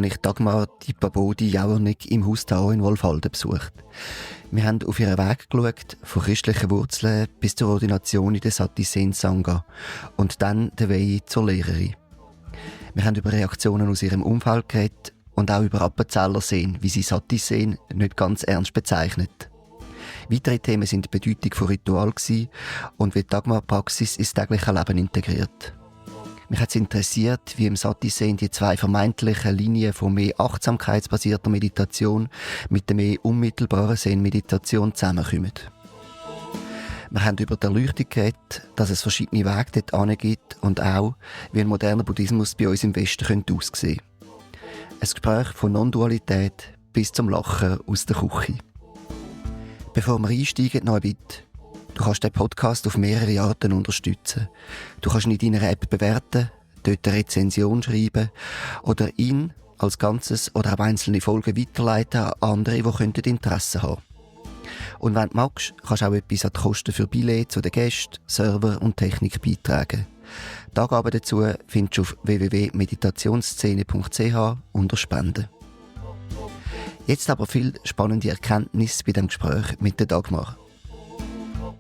habe ich Dagmar Dipabodi-Jauernig im Haus Tao in Wolfhalden besucht. Wir haben auf ihren Weg geschaut, von christlichen Wurzeln bis zur Ordination in der Sati Sen Sangha und dann der Weg zur Lehrerin. Wir haben über Reaktionen aus ihrem Umfeld geredet und auch über Appenzeller Seen, wie sie Sati Sen nicht ganz ernst bezeichnet. Weitere Themen sind die Bedeutung von Ritual und wie die Dagmar-Praxis ins tägliche Leben integriert. Mich hat es interessiert, wie im Sati Sen die zwei vermeintlichen Linien von mehr achtsamkeitsbasierter Meditation mit der mehr unmittelbaren Zen-Meditation zusammenkommen. Wir haben über die Erleuchtung geredet, dass es verschiedene Wege dort gibt und auch, wie ein moderner Buddhismus bei uns im Westen könnte aussehen. Ein Gespräch von Non-Dualität bis zum Lachen aus der Küche. Bevor wir einsteigen, noch ein Bitte. Du kannst den Podcast auf mehrere Arten unterstützen. Du kannst ihn in deiner App bewerten, dort eine Rezension schreiben oder ihn als Ganzes oder auch einzelne Folgen weiterleiten an andere, die Interesse haben könnten. Und wenn du magst, kannst du auch etwas an die Kosten für Billett zu den Gästen, Server und Technik beitragen. Die Angaben dazu findest du auf www.meditationsszene.ch unter Spenden. Jetzt aber viel spannende Erkenntnisse bei dem Gespräch mit der Dagmar.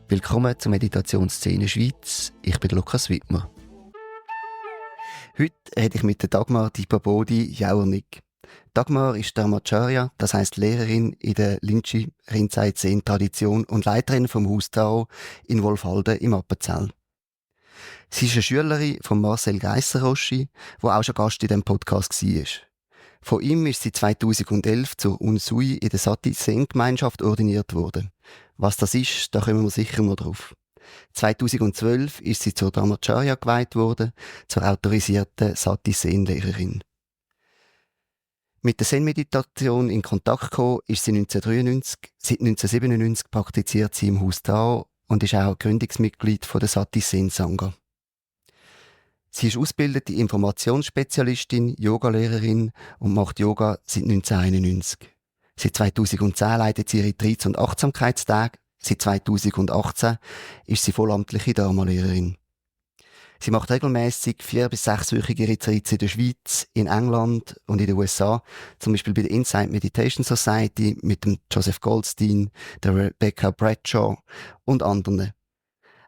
Willkommen zur Meditationsszene Schweiz. Ich bin Lukas Wittmer. Heute rede ich mit der Dagmar Dipabodi-Jauernig. Dagmar ist Dharmacharya, das heisst Lehrerin in der Linchi Rinzai Zen Tradition und Leiterin vom Haus Tao in Wolfhalden im Appenzell. Sie ist eine Schülerin von Marcel Geisser-Roschi, der auch schon Gast in diesem Podcast war. Von ihm ist sie 2011 zur Unsui in der Sati Sen Gemeinschaft ordiniert worden. Was das ist, da kommen wir sicher noch drauf. 2012 ist sie zur Dharmacharya geweiht worden, zur autorisierten Sati Sen Lehrerin. Mit der Zen-Meditation in Kontakt gekommen ist sie 1993. Seit 1997 praktiziert sie im Haus Tao und ist auch Gründungsmitglied von der Sati Sen Sangha. Sie ist ausgebildete Informationsspezialistin, Yogalehrerin und macht Yoga seit 1991. Seit 2010 leitet sie Retreats und Achtsamkeitstage. Seit 2018 ist sie vollamtliche Dharma-Lehrerin. Sie macht regelmäßig 4- bis 6-wöchige Retreats in der Schweiz, in England und in den USA, zum Beispiel bei der Insight Meditation Society mit dem Joseph Goldstein, der Rebecca Bradshaw und anderen.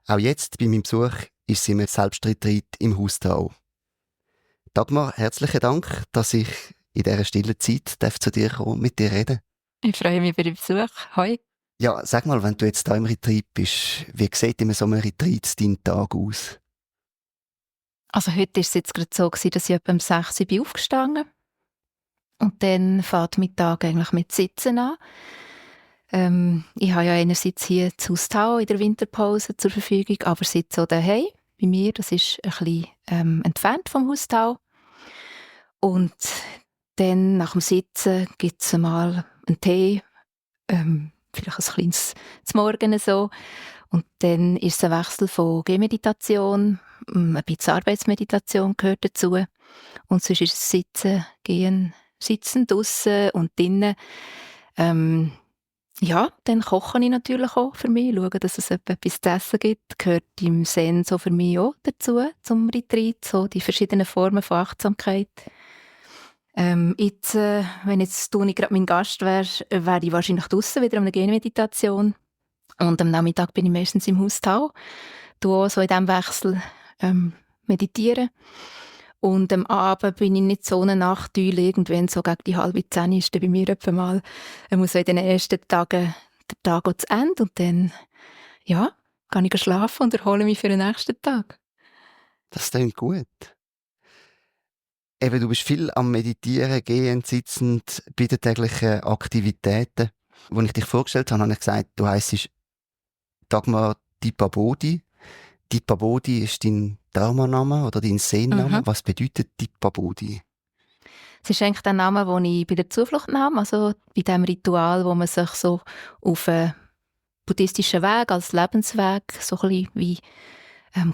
Auch jetzt bei meinem Besuch ist sie im Selbstretreat im Haus Tao. Dagmar, herzlichen Dank, dass ich in dieser stillen Zeit zu dir kommen und mit dir reden. Ich freue mich über den Besuch. Hoi. Ja, sag mal, wenn du jetzt hier im Retreat bist, wie sieht in so einem Retreat dein Tag aus? Also heute war es jetzt gerade so, dass ich etwa um 6 Uhr aufgestanden bin. Und dann fängt mein Tag eigentlich mit Sitzen an. Ich habe ja einerseits hier das Haus Tao in der Winterpause zur Verfügung, aber sitze auch daheim bei mir. Das ist ein bisschen entfernt vom Haus Tao. Und dann nach dem Sitzen gibt es einmal einen Tee, vielleicht ein kleines zum Morgen so. Und dann ist es ein Wechsel von Gehmeditation, ein bisschen Arbeitsmeditation gehört dazu. Und sonst ist es Sitzen, Gehen, Sitzen draussen und drinnen. Ja, dann koche ich natürlich auch für mich, schaue, dass es etwas zu essen gibt. Gehört im Zen so für mich auch dazu, zum Retreat, so die verschiedenen Formen von Achtsamkeit. Jetzt, wenn jetzt du nicht gerade mein Gast wärst, wäre ich wahrscheinlich draussen wieder an einer Gehmeditation. Und am Nachmittag bin ich meistens im Haus Tao, auch so in diesem Wechsel meditieren. Und am Abend bin ich nicht so eine Nachteule, irgendwann so gegen die 9:30 ist dann bei mir etwa mal, muss so in den ersten Tagen der Tag zu Ende und dann, ja, gehe ich schlafen und erhole mich für den nächsten Tag. Das klingt gut. Eben, du bist viel am Meditieren, gehend, sitzend, bei den täglichen Aktivitäten. Als ich dich vorgestellt habe, habe ich gesagt, du heissest Dagmar Dipabodi. Dipabodi ist dein Dharma-Name oder dein Zen-Name. Was bedeutet Dipabodi? Es ist eigentlich der Name, den ich bei der Zuflucht nahm, also bei dem Ritual, wo man sich so auf einen buddhistischen Weg, als Lebensweg, so ein bisschen wie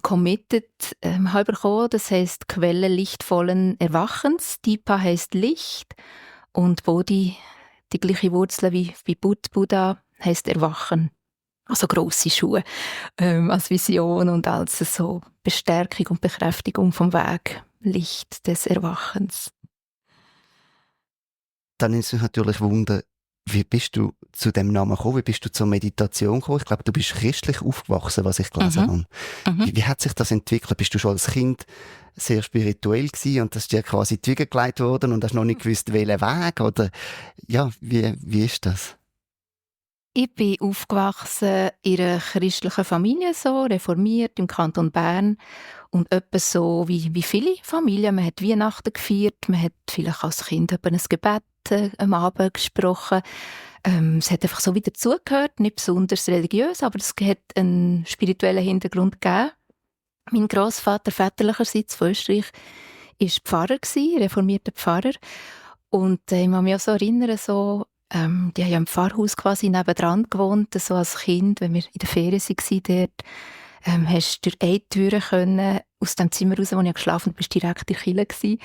committed habe bekommen. Das heisst Quelle lichtvollen Erwachens. Dipa heisst Licht und Bodhi, die gleiche Wurzel wie bei Buddha, heisst Erwachen. Also grosse Schuhe als Vision und als so Bestärkung und Bekräftigung vom Weg, Licht des Erwachens. Dann ist mich natürlich Wunder, wie bist du zu dem Namen gekommen? Wie bist du zur Meditation gekommen? Ich glaube, du bist christlich aufgewachsen, was ich gelesen habe. Wie hat sich das entwickelt? Bist du schon als Kind sehr spirituell gewesen und das ist dir quasi in die Wiege gelegt worden und hast noch nicht gewusst, welchen Weg? Oder ja, wie ist das? Ich bin aufgewachsen in einer christlichen Familie, so, reformiert im Kanton Bern. Und etwa so wie viele Familien. Man hat Weihnachten gefeiert, man hat vielleicht als Kind über ein Gebet am Abend gesprochen. Es hat einfach so wieder zugehört, nicht besonders religiös, aber es hat einen spirituellen Hintergrund gegeben. Mein Grossvater väterlicherseits von Österreich war Pfarrer, reformierter Pfarrer. Und ich kann mich auch so erinnern, so, die haben ja im Pfarrhaus quasi nebendran gewohnt, so als Kind, wenn wir in der Ferien waren dort. Hast du durch eine Tür können, aus dem Zimmer raus, wo ich geschlafen habe, bist direkt in der Kirche gewesen.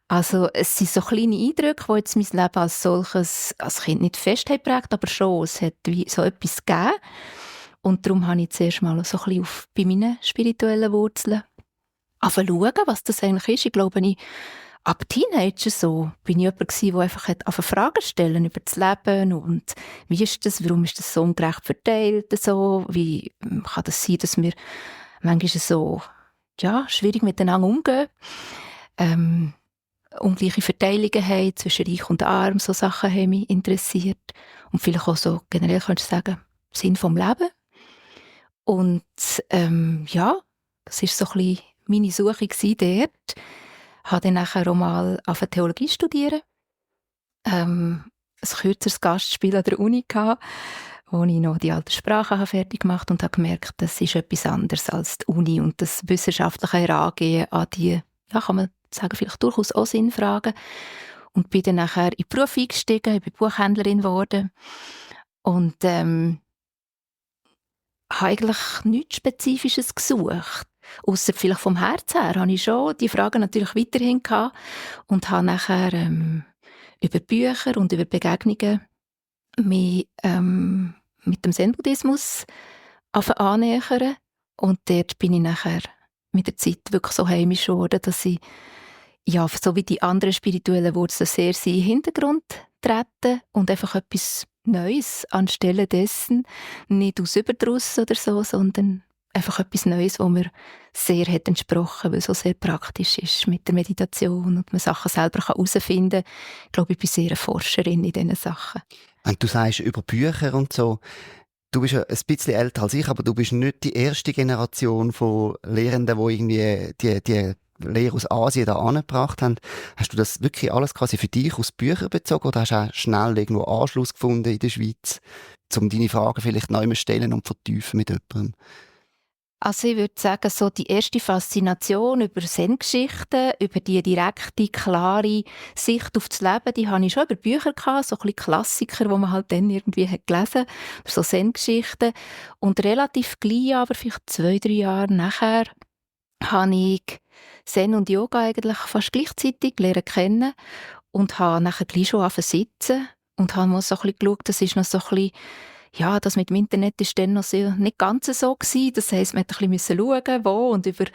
Also es sind so kleine Eindrücke, die jetzt mein Leben als solches als Kind nicht fest geprägt, aber schon, es hat wie so etwas gegeben. Und darum habe ich zuerst mal so ein bisschen bei meinen spirituellen Wurzeln schauen, was das eigentlich ist. Ich glaube, ab Teenager so bin ich jemand gewesen, der einfach Fragen stellen über das Leben und wie ist das, warum ist das so ungerecht verteilt, so, wie kann das sein, dass wir manchmal so schwierig miteinander umgehen, ungleiche Verteilungen haben zwischen Reich und Arm, so Sachen haben mich interessiert und vielleicht auch so generell könntest du sagen, Sinn vom Leben und das ist so ein bisschen meine Suche gewesen dort. Ich habe dann nachher auch mal Theologie studieren. Ein kürzeres Gastspiel an der Uni gehabt, wo ich noch die alte Sprache fertig gemacht und habe gemerkt, das ist etwas anderes als die Uni und das wissenschaftliche Herangehen an die, kann man sagen, vielleicht durchaus auch Sinnfragen. Und bin dann nachher in den Beruf eingestiegen, ich bin Buchhändlerin geworden und habe eigentlich nichts Spezifisches gesucht. Ausser vielleicht vom Herz her habe ich schon die Fragen natürlich weiterhin gehabt und habe nachher über Bücher und über Begegnungen mich mit dem Zen-Buddhismus annähern. Und dort bin ich nachher mit der Zeit wirklich so heimisch geworden, dass ich so wie die anderen spirituellen Wurzeln sehr in den Hintergrund treten und einfach etwas Neues anstelle dessen, nicht aus Überdruss oder so, sondern einfach etwas Neues, was mir sehr hat entsprochen, weil es so sehr praktisch ist mit der Meditation und man Sachen selber herausfinden kann. Ich glaube, ich bin sehr eine Forscherin in diesen Sachen. Und du sagst über Bücher und so, du bist ja ein bisschen älter als ich, aber du bist nicht die erste Generation von Lehrenden, die irgendwie die Lehre aus Asien da angebracht haben. Hast du das wirklich alles quasi für dich aus Büchern bezogen oder hast du auch schnell irgendwo Anschluss gefunden in der Schweiz, um deine Fragen vielleicht neu zu stellen und vertiefen mit jemandem? Also ich würde sagen, so die erste Faszination über Zen-Geschichten, über die direkte, klare Sicht auf das Leben, die hatte ich schon über Bücher gehabt, so ein bisschen Klassiker, die man halt dann irgendwie hat gelesen, so Zen-Geschichten. Und relativ gleich, aber vielleicht 2-3 Jahre nachher, habe ich Zen und Yoga eigentlich fast gleichzeitig lernen kennen und habe nachher gleich schon angefangen zu sitzen und habe mal so ein bisschen geschaut, das ist noch so ein bisschen, das mit dem Internet ist dann noch nicht ganz so gewesen. Das heisst, man musste ein bisschen schauen, wo und über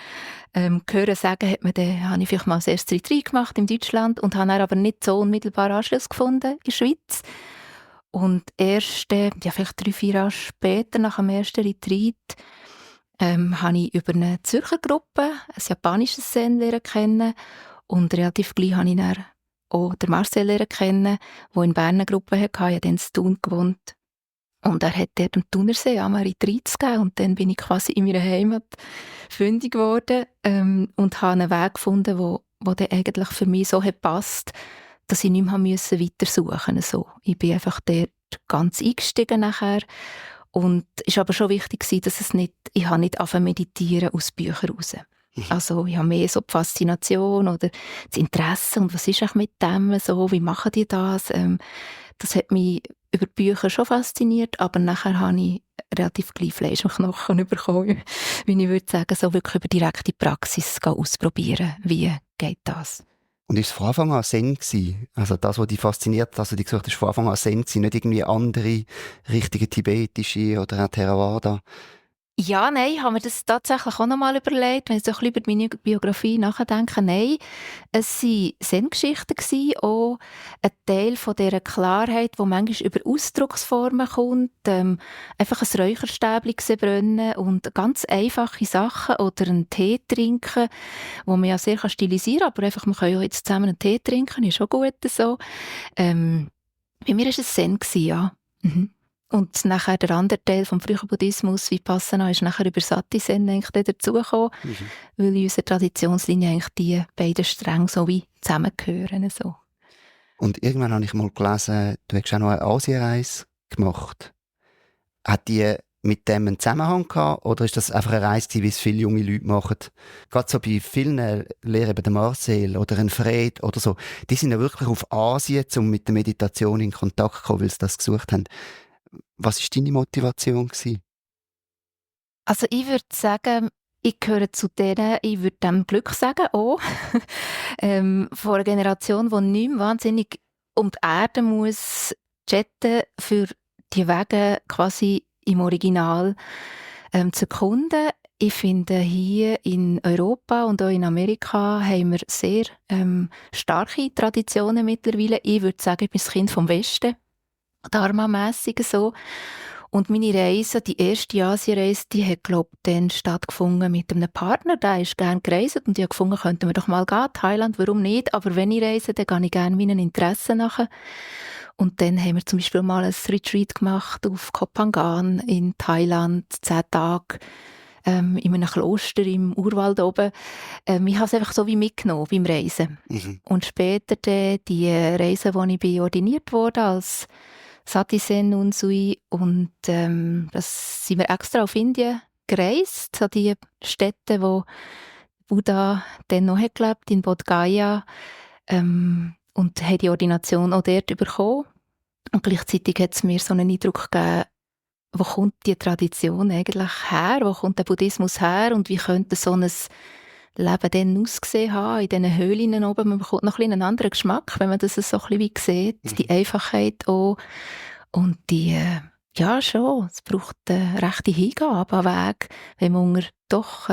Hören sagen habe ich vielleicht mal das erste Retreat gemacht in Deutschland und habe dann aber nicht so unmittelbar Anschluss gefunden in der Schweiz. Und erst, vielleicht 3-4 Jahre später, nach dem ersten Retreat, habe ich über eine Zürcher Gruppe ein japanisches Zen lernen kennen und relativ gleich habe ich dann auch den Marcel lernen kennen, der in Bern eine Gruppe hatte. Ich habe dann in Thun gewohnt. Und er hat dort am Thunersee einmal Retreats gegeben und dann bin ich quasi in meiner Heimat fündig geworden und habe einen Weg gefunden, wo dann eigentlich für mich so hat passt, dass ich nicht mehr weiter suchen musste. So. Ich bin einfach dort ganz eingestiegen nachher. Und es war aber schon wichtig, dass ich habe nicht angefangen meditieren aus Büchern raus. Also ich habe mehr so die Faszination oder das Interesse und was ist eigentlich mit dem so, wie machen die das? Das hat mich über die Bücher schon fasziniert, aber nachher habe ich relativ gleich Fleisch am Knochen bekommen, wie ich würde sagen, so wirklich über direkte Praxis ausprobieren. Wie geht das? Und ist es von Anfang an Zen gewesen? Also das, was dich fasziniert, also die gesagt hast, von Anfang an Zen gewesen, nicht irgendwie andere richtige tibetische oder auch Theravada? Ja, nein, habe mir das tatsächlich auch noch mal überlegt, wenn ich so ein bisschen über meine Biografie nachdenke. Nein, es waren Zen-Geschichten gewesen, auch ein Teil von dieser Klarheit, die manchmal über Ausdrucksformen kommt, einfach ein Räucherstäbchen sehen brennen und ganz einfache Sachen oder einen Tee trinken, wo man ja sehr stilisieren kann, aber einfach, man kann ja jetzt zusammen einen Tee trinken, ist auch gut so. Bei mir war es Zen, gewesen, ja. Mhm. Und nachher der andere Teil vom frühen Buddhismus, Vipassana, ist nachher über Sati-Zen eigentlich dann dazugekommen, weil in unserer Traditionslinie eigentlich die beiden Stränge so wie zusammengehören. So. Und irgendwann habe ich mal gelesen, du hast auch noch eine Asienreise gemacht. Hat die mit dem einen Zusammenhang gehabt, oder ist das einfach eine Reise gewesen, wie es viele junge Leute machen? Gerade so bei vielen Lehrern, eben der Marcel oder ein Fred oder so, die sind ja wirklich auf Asien, um mit der Meditation in Kontakt zu kommen, weil sie das gesucht haben. Was war deine Motivation gewesen? Also ich würde sagen, ich gehöre zu denen, ich würde dem Glück sagen, auch, von einer Generation, die nicht mehr wahnsinnig um die Erde muss jetten, für die Wege quasi im Original zu erkunden. Ich finde, hier in Europa und auch in Amerika haben wir sehr starke Traditionen mittlerweile. Ich würde sagen, ich bin das Kind vom Westen, dharma-mässig so. Und meine Reise, die erste Asienreise, die hat, glaube ich, dann stattgefunden mit einem Partner. Der ist gerne gereist und ich habe gefunden, könnten wir doch mal gehen, Thailand, warum nicht? Aber wenn ich reise, dann gehe ich gerne meinen Interessen nach. Und dann haben wir zum Beispiel mal ein Retreat gemacht auf Koh Phangan in Thailand, 10 Tage, in einem Kloster im Urwald oben. Ich habe es einfach so wie mitgenommen beim Reisen. Und später dann die Reise, wo ich bin ordiniert wurde als Sati-Zen und Sui. Und das sind wir extra auf Indien gereist, an die Städte, wo Buddha dann noch hat gelebt, in Bodh Gaya, und habe die Ordination auch dort bekommen. Und gleichzeitig hat es mir so einen Eindruck gegeben, wo kommt die Tradition eigentlich her, wo kommt der Buddhismus her und wie könnte so ein Leben dann ausgesehen haben, in diesen Höhlen oben. Man bekommt noch ein bisschen einen anderen Geschmack, wenn man das so ein bisschen wie sieht, die Einfachheit auch. Und die, ja schon, es braucht eine rechte Hingabe am Weg, wenn man unter doch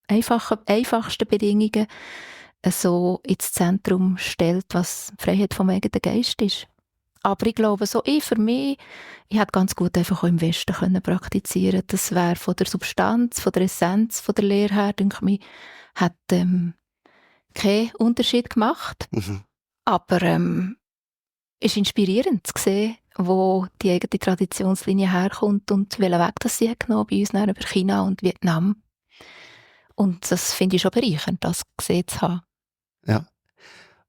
einfachsten Bedingungen so ins Zentrum stellt, was die Freiheit vom eigenen Geist ist. Aber ich glaube, so für mich, ich hätte ganz gut einfach auch im Westen können praktizieren. Das wäre von der Substanz, von der Essenz, von der Lehre her, denke ich mir, hat keinen Unterschied gemacht. Aber es ist inspirierend zu sehen, wo die eigene Traditionslinie herkommt und welchen Weg das sie hat genommen, bei uns dann über China und Vietnam. Und das finde ich schon bereichernd, das gesehen zu haben. Ja.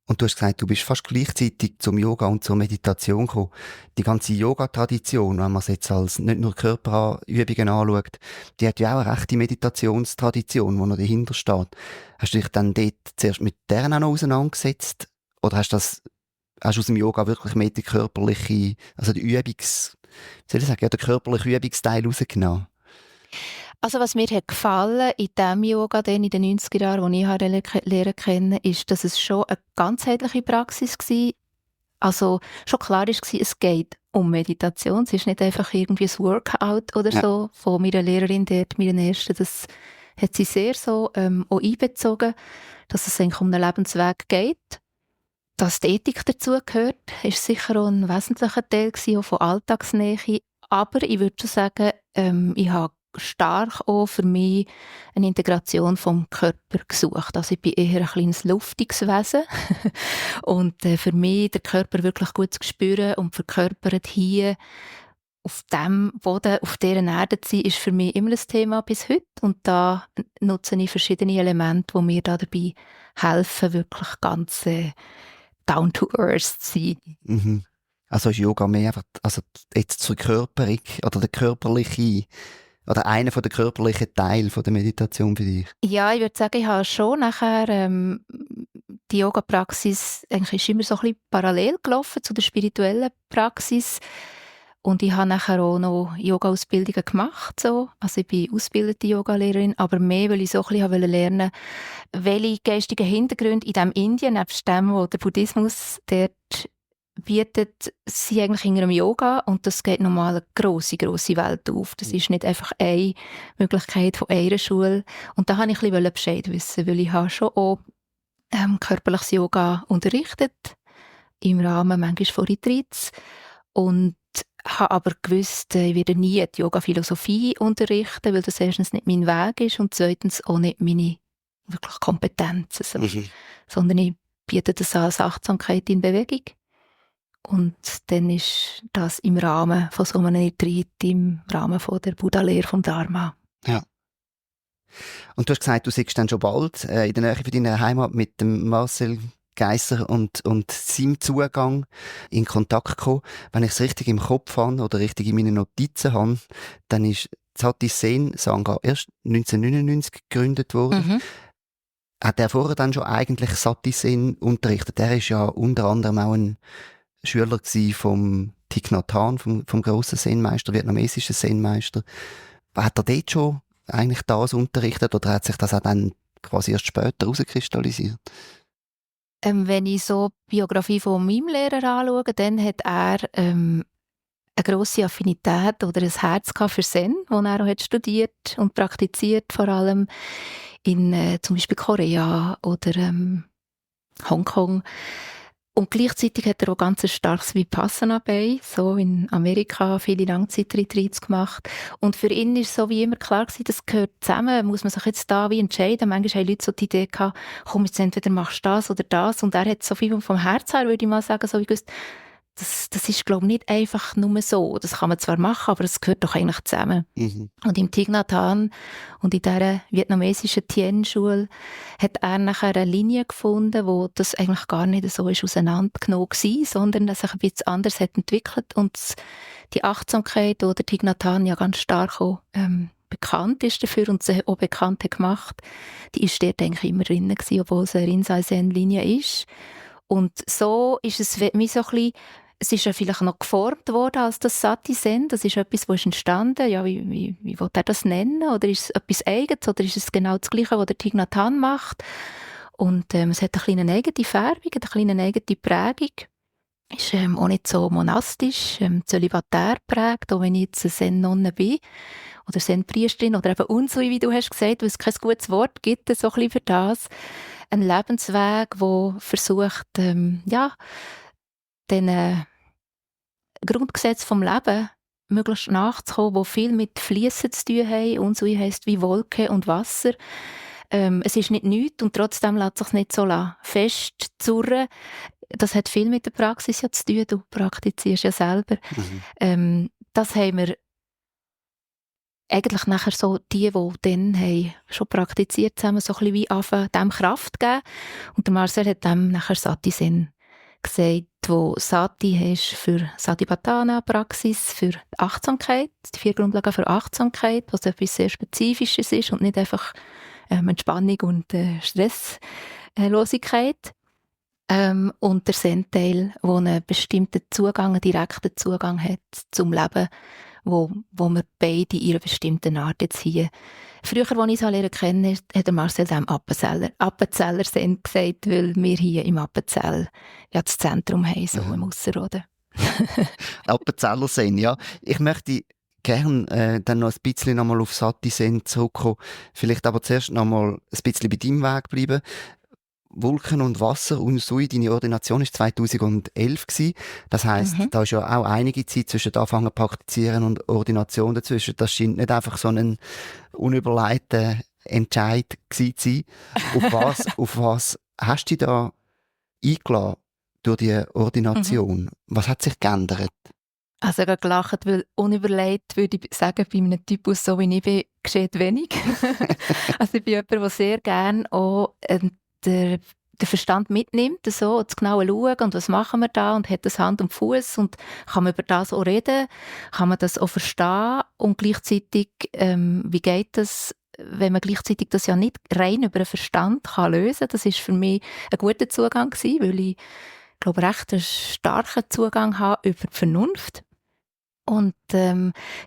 Und du hast gesagt, du bist fast gleichzeitig zum Yoga und zur Meditation gekommen. Die ganze Yoga-Tradition, wenn man es jetzt als nicht nur Körperübungen anschaut, die hat ja auch eine rechte Meditationstradition, die noch dahinter steht. Hast du dich dann dort zuerst mit deren auch noch auseinandergesetzt? Oder hast du aus dem Yoga wirklich mehr die körperliche, also die der körperliche Übungsteil rausgenommen? Also was mir hat gefallen in diesem Yoga dann in den 90er Jahren, als ich lernen kennen, ist, dass es schon eine ganzheitliche Praxis war. Also schon klar war, es geht um Meditation. Es ist nicht einfach irgendwie ein Workout oder so von meiner Lehrerin dort, meiner ersten. Das hat sie sehr so auch einbezogen, dass es eigentlich um einen Lebensweg geht. Dass die Ethik dazu gehört, ist sicher auch ein wesentlicher Teil auch von Alltagsnähe. Aber ich würde schon sagen, ich habe stark auch für mich eine Integration vom Körper gesucht. Also ich bin eher ein kleines luftiges Wesen und für mich den Körper wirklich gut zu spüren und verkörpert hier auf dem Boden, auf dieser Erde zu sein, ist für mich immer ein Thema bis heute. Und da nutze ich verschiedene Elemente, die mir da dabei helfen, wirklich ganz down to earth zu sein. Also ist Yoga mehr einfach, also jetzt zur Körperung oder der körperliche oder einer der körperlichen Teile der Meditation für dich? Ja, ich würde sagen, ich habe schon nachher die Yoga-Praxis eigentlich ist immer so ein bisschen parallel gelaufen zu der spirituellen Praxis. Und ich habe nachher auch noch Yoga-Ausbildungen gemacht. So. Also ich bin ausgebildete Yogalehrerin, aber mehr, weil ich so ein bisschen lernen wollte, welche geistigen Hintergründe in diesem Indien, nebst dem, wo der Buddhismus dort bietet sie eigentlich in einem Yoga und das geht nochmal eine grosse Welt auf. Das ist nicht einfach eine Möglichkeit von einer Schule. Und da wollte ich ein bisschen Bescheid wissen, weil ich habe schon auch körperliches Yoga unterrichtet, im Rahmen manchmal von Retreats und habe aber gewusst, ich werde nie die Yoga-Philosophie unterrichten, weil das erstens nicht mein Weg ist und zweitens auch nicht meine wirklich Kompetenzen sind. Sondern ich biete das als Achtsamkeit in Bewegung. Und dann ist das im Rahmen von so einem Retreat, im Rahmen von der Buddha-Lehre vom Dharma. Ja. Und du hast gesagt, du siehst dann schon bald in der Nähe von deiner Heimat mit dem Marcel Geisser und seinem Zugang in Kontakt gekommen. Wenn ich es richtig im Kopf habe oder richtig in meinen Notizen habe, dann ist Sati Sen Sangha erst 1999 gegründet worden. Hat er vorher dann schon eigentlich Sati Sen unterrichtet? Er ist ja unter anderem auch ein Schüler vom Thich Nhat Hanh, vom grossen Zen-Meister, vietnamesischen Zen-Meister. Hat er dort schon eigentlich das unterrichtet oder hat sich das auch dann quasi erst später herauskristallisiert? Wenn ich so die Biografie von meinem Lehrer anschaue, dann hat er eine grosse Affinität oder ein Herz für Zen, das er auch hat studiert und praktiziert, vor allem in zum Beispiel Korea oder Hongkong. Und gleichzeitig hat er auch ganz ein starkes Vipassana bei, so in Amerika viele Langzeitretreats gemacht. Und für ihn ist so wie immer klar gewesen, das gehört zusammen, muss man sich jetzt da wie entscheiden. Manchmal haben Leute so die Idee gehabt, komm, jetzt entweder machst du das oder das. Und er hat so viel vom Herz her, würde ich mal sagen, so wie gewusst, das ist, glaube ich, nicht einfach nur so. Das kann man zwar machen, aber es gehört doch eigentlich zusammen. Und im Thich Nhat Hanh und in dieser vietnamesischen Tien-Schule hat er nachher eine Linie gefunden, wo das eigentlich gar nicht so ist auseinandergenommen war, sondern dass sich ein bisschen anders hat entwickelt und die Achtsamkeit oder Thich Nhat Hanh ja ganz stark auch bekannt ist dafür und sie auch bekannt hat gemacht, die ist dort eigentlich immer drin gewesen, obwohl es eine Rinzai-Zen-Linie ist. Und so ist es wie so ein bisschen, es ist ja vielleicht noch geformt worden als das Sati Zen. Das ist etwas, das ist entstanden. Ja, wie will er das nennen? Oder ist es etwas Eigenes? Oder ist es genau das Gleiche, was der Thich Nhat Hanh macht? Und es hat eine kleine eigene Färbung, eine kleine eigene Prägung. Ist auch nicht so monastisch, zölibatär geprägt, auch wenn ich jetzt eine Zen-Nonne bin. Oder Zen-Priesterin oder eben Unsui, wie du hast gesagt, weil es kein gutes Wort gibt, so ein bisschen für das. Ein Lebensweg, der versucht, den Grundgesetz vom Leben möglichst nachzukommen, die viel mit Fliessen zu tun haben. Unsui heisst wie Wolke und Wasser. Es ist nicht nichts und trotzdem lässt es sich nicht so festzurren. Das hat viel mit der Praxis ja zu tun. Du praktizierst ja selber. Das haben wir eigentlich nachher so die dann haben schon praktiziert haben, so ein bisschen wie anfangen, dem Kraft geben. Und der Marcel hat dem nachher Sati Zen gesagt, wo Sati ist für Satipatthana-Praxis, für Achtsamkeit, die 4 Grundlagen für Achtsamkeit, was etwas sehr Spezifisches ist und nicht einfach Entspannung und Stresslosigkeit. Und der Zen-Teil, der einen bestimmten Zugang, einen direkten Zugang hat zum Leben, wo wir beide in einer bestimmten Art jetzt hier. Früher, als ich es kennen hat der Marcel dem Appenzeller Zen gesagt, weil wir hier im Appenzell ja das Zentrum haben, so im Ausserrhoden. Appenzeller Zen, ja. Ich möchte gerne dann noch ein bisschen nochmal auf Sati Zen zurückkommen. Vielleicht aber zuerst nochmal ein bisschen bei deinem Weg bleiben. Wolken und Wasser, Unsui, deine Ordination war 2011 gewesen. Das heisst, da ist ja auch einige Zeit zwischen Anfangen praktizieren und Ordination dazwischen. Das scheint nicht einfach so ein unüberlegter Entscheid gewesen zu sein. Auf was hast du dich da eingeladen durch die Ordination? Was hat sich geändert? Also ich habe gelacht, weil unüberlegt, würde ich sagen, bei einem Typus, so wie ich bin, geschieht wenig. Also ich bin jemand, der sehr gerne auch den Verstand mitnimmt, so, das genaue Schauen und was machen wir da und hat das Hand und Fuß und kann man über das auch reden, kann man das auch verstehen und gleichzeitig, wie geht das, wenn man gleichzeitig das ja nicht rein über den Verstand kann lösen. Das ist für mich ein guter Zugang gewesen, weil ich glaube, recht einen starken Zugang habe über die Vernunft. Und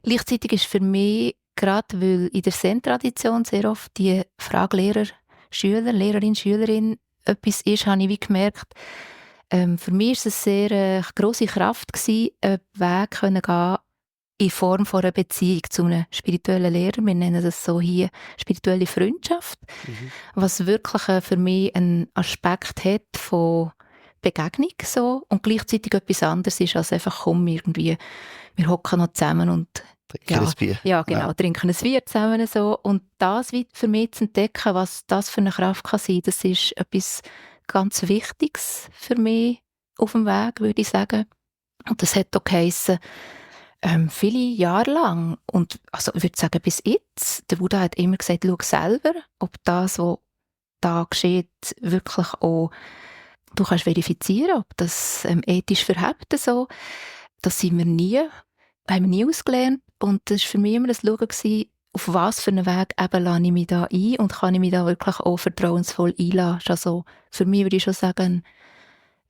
gleichzeitig ist für mich, gerade weil in der Zen-Tradition sehr oft die Frage Lehrer, Schüler, Lehrerin, Schülerin etwas ist, habe ich wie gemerkt, Für mich war es eine sehr grosse Kraft, einen Weg zu gehen in Form von einer Beziehung zu einem spirituellen Lehrer. Wir nennen das so hier spirituelle Freundschaft, was wirklich für mich einen Aspekt hat von Begegnung so, und gleichzeitig etwas anderes ist als einfach, komm, irgendwie, wir hocken noch zusammen und Trinken ein Bier. ja, genau, trinken ein Bier zusammen so. Und das wie für mich zu entdecken, was das für eine Kraft kann sein, das ist etwas ganz Wichtiges für mich auf dem Weg, würde ich sagen. Und das hat auch geheissen, viele Jahre lang, und also ich würde sagen bis jetzt, der Buddha hat immer gesagt, schau selber, ob das, was da geschieht, wirklich auch du kannst verifizieren, ob das ethisch verhebt so. Das haben wir nie ausgelernt. Und das war für mich immer ein Schauen gewesen, auf was für einen Weg eben lasse ich mich da ein und kann ich mich da wirklich auch vertrauensvoll einlassen. Also für mich würde ich schon sagen,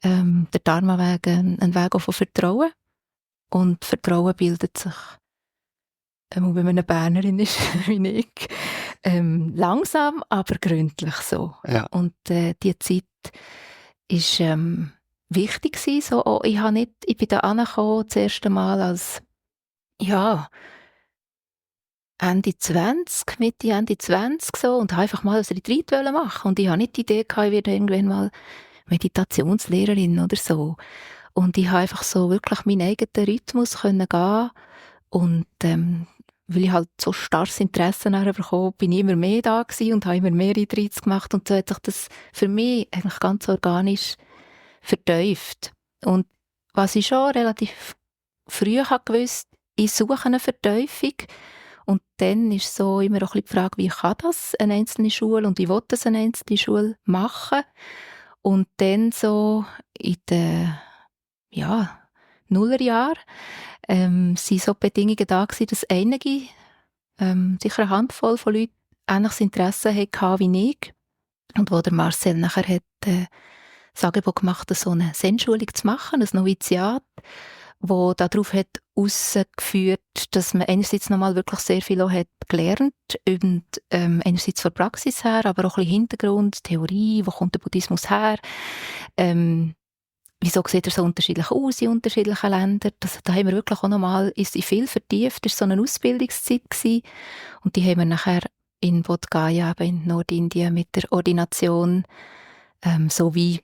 der Dharma-Weg ein Weg auch von Vertrauen. Und Vertrauen bildet sich, wenn man eine Bernerin ist, wie ich, langsam, aber gründlich so. Ja. Und die Zeit ist wichtig gewesen. So, oh, ich bin da angekommen, das erste Mal als Mitte Ende 20 so, und habe einfach mal ein Retreat machen. Und ich hatte nicht die Idee gehabt, ich werde irgendwann mal Meditationslehrerin oder so. Und ich habe einfach so wirklich meinen eigenen Rhythmus können gehen. Und weil ich halt so starkes Interesse daran bekommen, bin ich immer mehr da gewesen und habe immer mehr Retreats gemacht. Und so hat sich das für mich eigentlich ganz organisch vertieft. Und was ich schon relativ früh gewusst, ich suche eine Vertiefung. Und dann ist so immer auch ein bisschen die Frage, wie kann das eine einzelne Schule und wie will das eine einzelne Schule machen? Und dann so in den Nullerjahren sind so Bedingungen da gewesen, dass einige, sicher eine Handvoll von Leuten, ähnliches Interesse hatten wie ich. Und wo der Marcel nachher hat das Angebot gemacht, so eine Zen-Schulung zu machen, ein Noviziat, wo darauf hat ausgeführt, dass man einerseits nochmal wirklich sehr viel auch hat gelernt und einerseits von der Praxis her, aber auch ein bisschen Hintergrund, Theorie, wo kommt der Buddhismus her, wieso sieht er so unterschiedlich aus in unterschiedlichen Ländern. Da haben wir wirklich auch nochmal viel vertieft. Das war so eine Ausbildungszeit gewesen. Und die haben wir nachher in Bodh Gaya, in Nordindien, mit der Ordination so wie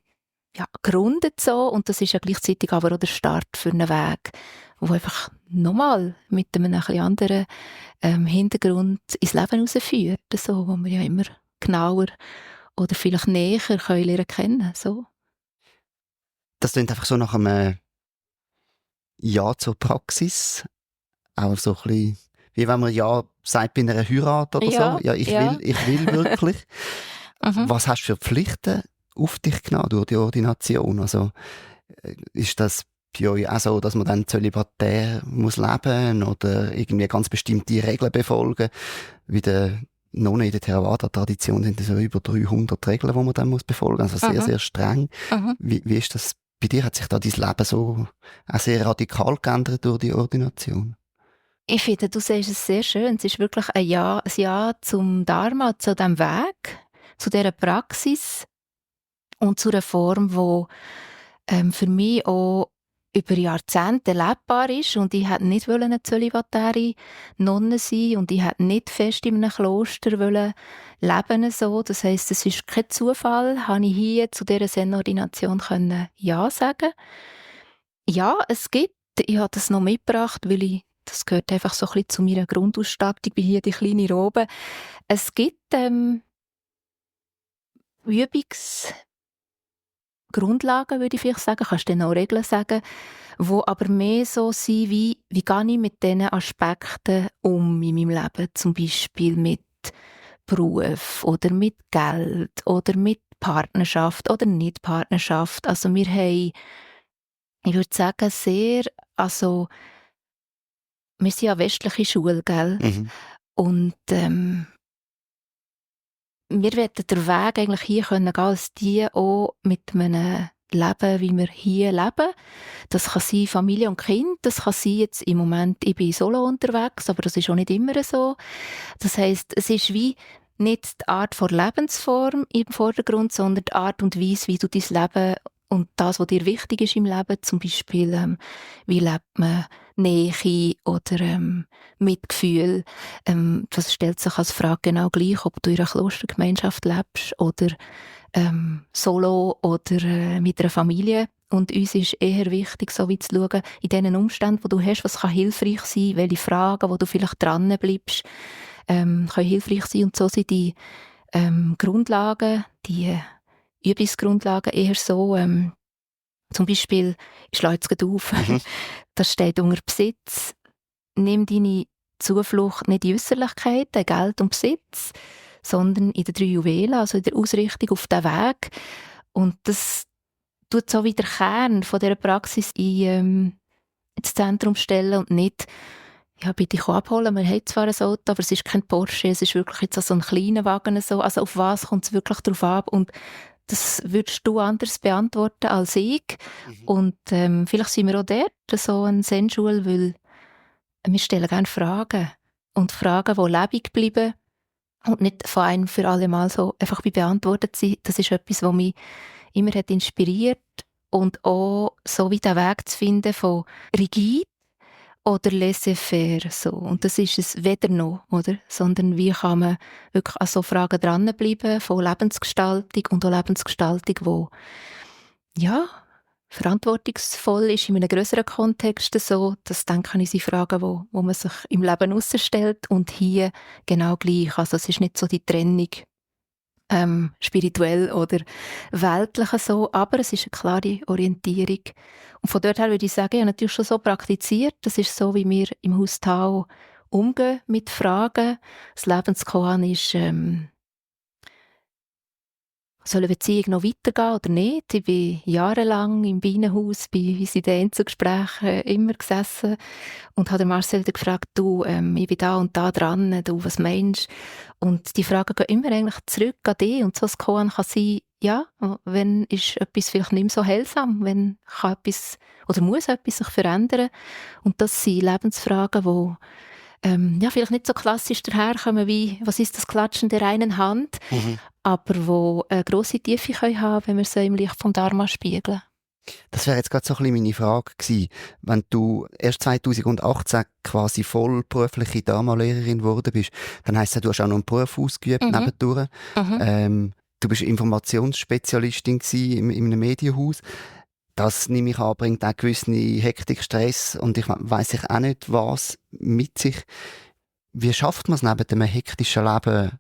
gerundet so. Und das ist ja gleichzeitig aber auch der Start für einen Weg, wo einfach nochmal mit einem ein bisschen anderen Hintergrund ins Leben herausführt, so, wo wir ja immer genauer oder vielleicht näher können lernen kennen. So. Das klingt einfach so nach einem Ja zur Praxis. Auch so ein bisschen, wie wenn man Ja sagt bei einer Heirat oder so. Ja, ich will wirklich. Was hast du für Pflichten auf dich genommen durch die Ordination? Also, ist das bei euch auch so, dass man dann zölibatär muss leben oder irgendwie ganz bestimmte Regeln befolgen? Wie der Nonnen in der Theravada-Tradition sind es ja über 300 Regeln, die man dann muss befolgen muss. Also sehr, sehr streng. Wie ist das? Bei dir hat sich da dein Leben so auch sehr radikal geändert durch die Ordination? Ich finde, du sagst es sehr schön. Es ist wirklich ein Ja zum Dharma, zu diesem Weg, zu dieser Praxis und zu einer Form, die für mich auch über Jahrzehnte lebbar ist. Und ich wollte nicht eine zölibatäre Nonne sein und ich wollte nicht fest in einem Kloster leben. So. Das heisst, es ist kein Zufall, habe ich hier zu dieser Zen-Ordination Ja sagen. Ja, es gibt, ich habe das noch mitgebracht, weil das gehört einfach so ein bisschen zu meiner Grundausstattung, wie hier die kleine Robe. Es gibt Übungsgrundlagen, würde ich vielleicht sagen, kannst du dann auch Regeln sagen, die aber mehr so sind, wie gehe ich mit diesen Aspekten in meinem Leben, zum Beispiel mit Beruf oder mit Geld oder mit Partnerschaft oder Nicht-Partnerschaft. Also wir haben, ich würde sagen, wir sind ja westliche Schule, gell? Und wir wollen den Weg eigentlich hier gehen, als die auch mit einem Leben, wie wir hier leben. Das kann sein Familie und Kind, das kann sein jetzt im Moment, ich bin solo unterwegs, aber das ist auch nicht immer so. Das heisst, es ist wie nicht die Art von Lebensform im Vordergrund, sondern die Art und Weise, wie du dein Leben und das, was dir wichtig ist im Leben, zum Beispiel, wie lebt man Nähe oder Mitgefühl, das stellt sich als Frage genau gleich, ob du in einer Klostergemeinschaft lebst oder solo oder mit einer Familie. Und uns ist eher wichtig, so wie zu schauen, in diesen Umständen, die du hast, was kann hilfreich sein, welche Fragen, wo du vielleicht dran bleibst, können hilfreich sein. Und so sind die Grundlagen, die Übungsgrundlagen eher so, zum Beispiel, ich schlage jetzt gerade auf, das steht unter Besitz. Nimm deine Zuflucht nicht in Äusserlichkeiten, Geld und Besitz, sondern in den 3 Juwelen, also in der Ausrichtung auf den Weg. Und das tut so wie der Kern von dieser Praxis ins Zentrum stellen und nicht, ja, bitte ich abholen, wir haben zwar ein Auto, aber es ist kein Porsche, es ist wirklich jetzt so ein kleiner Wagen. So. Also auf was kommt es wirklich drauf ab? Und das würdest du anders beantworten als ich. Und vielleicht sind wir auch dort so eine Zen-Schule, weil wir stellen gerne Fragen. Und Fragen, die lebendig bleiben und nicht von einem für alle Mal so einfach beantwortet sind. Das ist etwas, was mich immer hat inspiriert und auch so wie den Weg zu finden von rigid oder laissez-faire. So. Und das ist es weder noch, oder? Sondern wie kann man wirklich an so Fragen dranbleiben von Lebensgestaltung und auch Lebensgestaltung, die ja, verantwortungsvoll ist in einem grösseren Kontext so. Das, denke ich, sind Fragen, wo man sich im Leben herausstellt und hier genau gleich. Also es ist nicht so die Trennung spirituell oder weltlich so, aber es ist eine klare Orientierung. Und von dort her würde ich sagen, ich habe natürlich schon so praktiziert. Das ist so, wie wir im Haus Tao umgehen mit Fragen. Das Lebenskoan ist, soll eine Beziehung noch weitergehen oder nicht? Ich bin jahrelang im Bienenhaus bei unseren Einzelgesprächen immer gesessen und habe Marcel dann gefragt, du, ich bin da und da dran, du, was meinst du? Und die Fragen gehen immer eigentlich zurück an dich. Und so ein Koan kann sein, ja, wenn ist etwas vielleicht nicht mehr so heilsam, wenn kann etwas oder muss etwas sich verändern. Und das sind Lebensfragen, die ja, vielleicht nicht so klassisch daherkommen wie «Was ist das Klatschen der einen Hand?», aber wo eine grosse Tiefe können haben, wenn wir sie im Licht vom Dharma spiegeln. Das wäre jetzt gerade so ein bisschen meine Frage gewesen. Wenn du erst 2018 quasi vollberufliche Dharma-Lehrerin geworden bist, dann heisst das, du hast auch noch einen Beruf ausgeübt nebendurch. Du bist Informationsspezialistin gewesen in einem Medienhaus. Das, nehme ich an, bringt auch gewisse Hektik, Stress und ich weiss ich auch nicht, was mit sich. Wie schafft man es neben dem hektischen Leben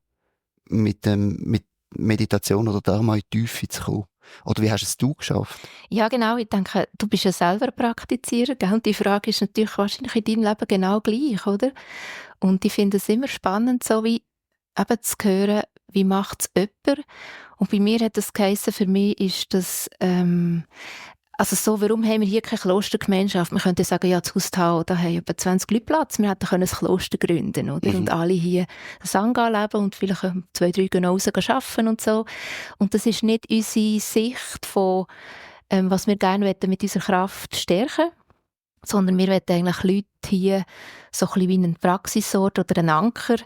mit Meditation oder Dharma in die Tiefe zu kommen? Oder wie hast es du geschafft? Ja, genau. Ich denke, du bist ja selber Praktizierer, gell? Und die Frage ist natürlich wahrscheinlich in deinem Leben genau gleich, oder? Und ich finde es immer spannend, so wie eben zu hören, wie macht es jemand? Und bei mir hat das geheissen, für mich ist das also so, warum haben wir hier keine Klostergemeinschaft? Man könnte sagen, ja, das Haus Tao, da haben etwa 20 Leute Platz. Wir hätten ein Kloster gründen, oder? Und alle hier Sangha leben und vielleicht 2, 3 gehen raus arbeiten und so. Und das ist nicht unsere Sicht von, was wir gerne mit unserer Kraft stärken, sondern wir wollen eigentlich Leute hier so ein bisschen wie einen Praxisort oder einen Anker,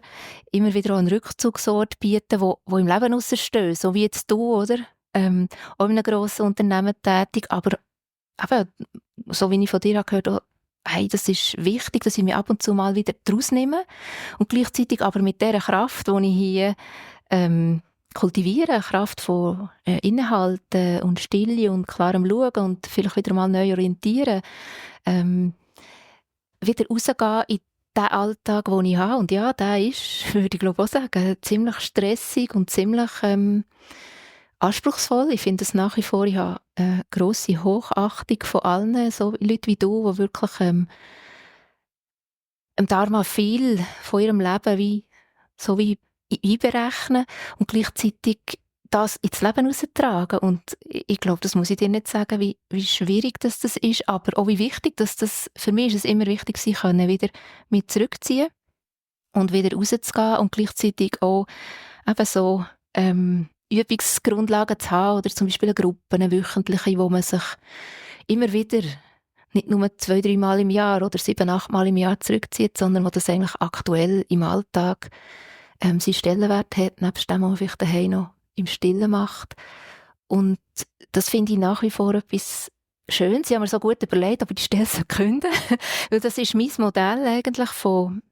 immer wieder auch einen Rückzugsort bieten, wo im Leben rausstehen, so wie jetzt du, oder? Auch in einem grossen Unternehmen tätig, aber eben, so wie ich von dir gehört habe, hey, das ist wichtig, dass ich mich ab und zu mal wieder daraus nehme und gleichzeitig aber mit dieser Kraft, die ich hier kultiviere, Kraft von Innehalten und Stille und klarem Schauen und vielleicht wieder mal neu orientieren, wieder rausgehen in den Alltag, den ich habe. Und ja, der ist, würde ich glaube auch sagen, ziemlich stressig und ziemlich anspruchsvoll. Ich finde es nach wie vor, ich habe eine grosse Hochachtung von allen, so Leute wie du, die wirklich im Dharma viel von ihrem Leben wie einberechnen und gleichzeitig das ins Leben heraustragen. Und ich glaube, das muss ich dir nicht sagen, wie schwierig das ist, aber auch wie wichtig, dass das, für mich ist es immer wichtig, sich wieder mit zurückziehen und wieder rauszugehen und gleichzeitig auch eben so Übungsgrundlagen zu haben oder zum Beispiel eine Gruppe, eine wöchentliche, wo man sich immer wieder nicht nur 2, 3 Mal im Jahr oder 7, 8 Mal im Jahr zurückzieht, sondern wo das eigentlich aktuell im Alltag seinen Stellenwert hat, nebst dem, was man vielleicht daheim noch im Stillen macht. Und das finde ich nach wie vor etwas Schönes. Ich habe mir so gut überlegt, ob ich die Stelle künden soll. Weil das ist mein Modell eigentlich von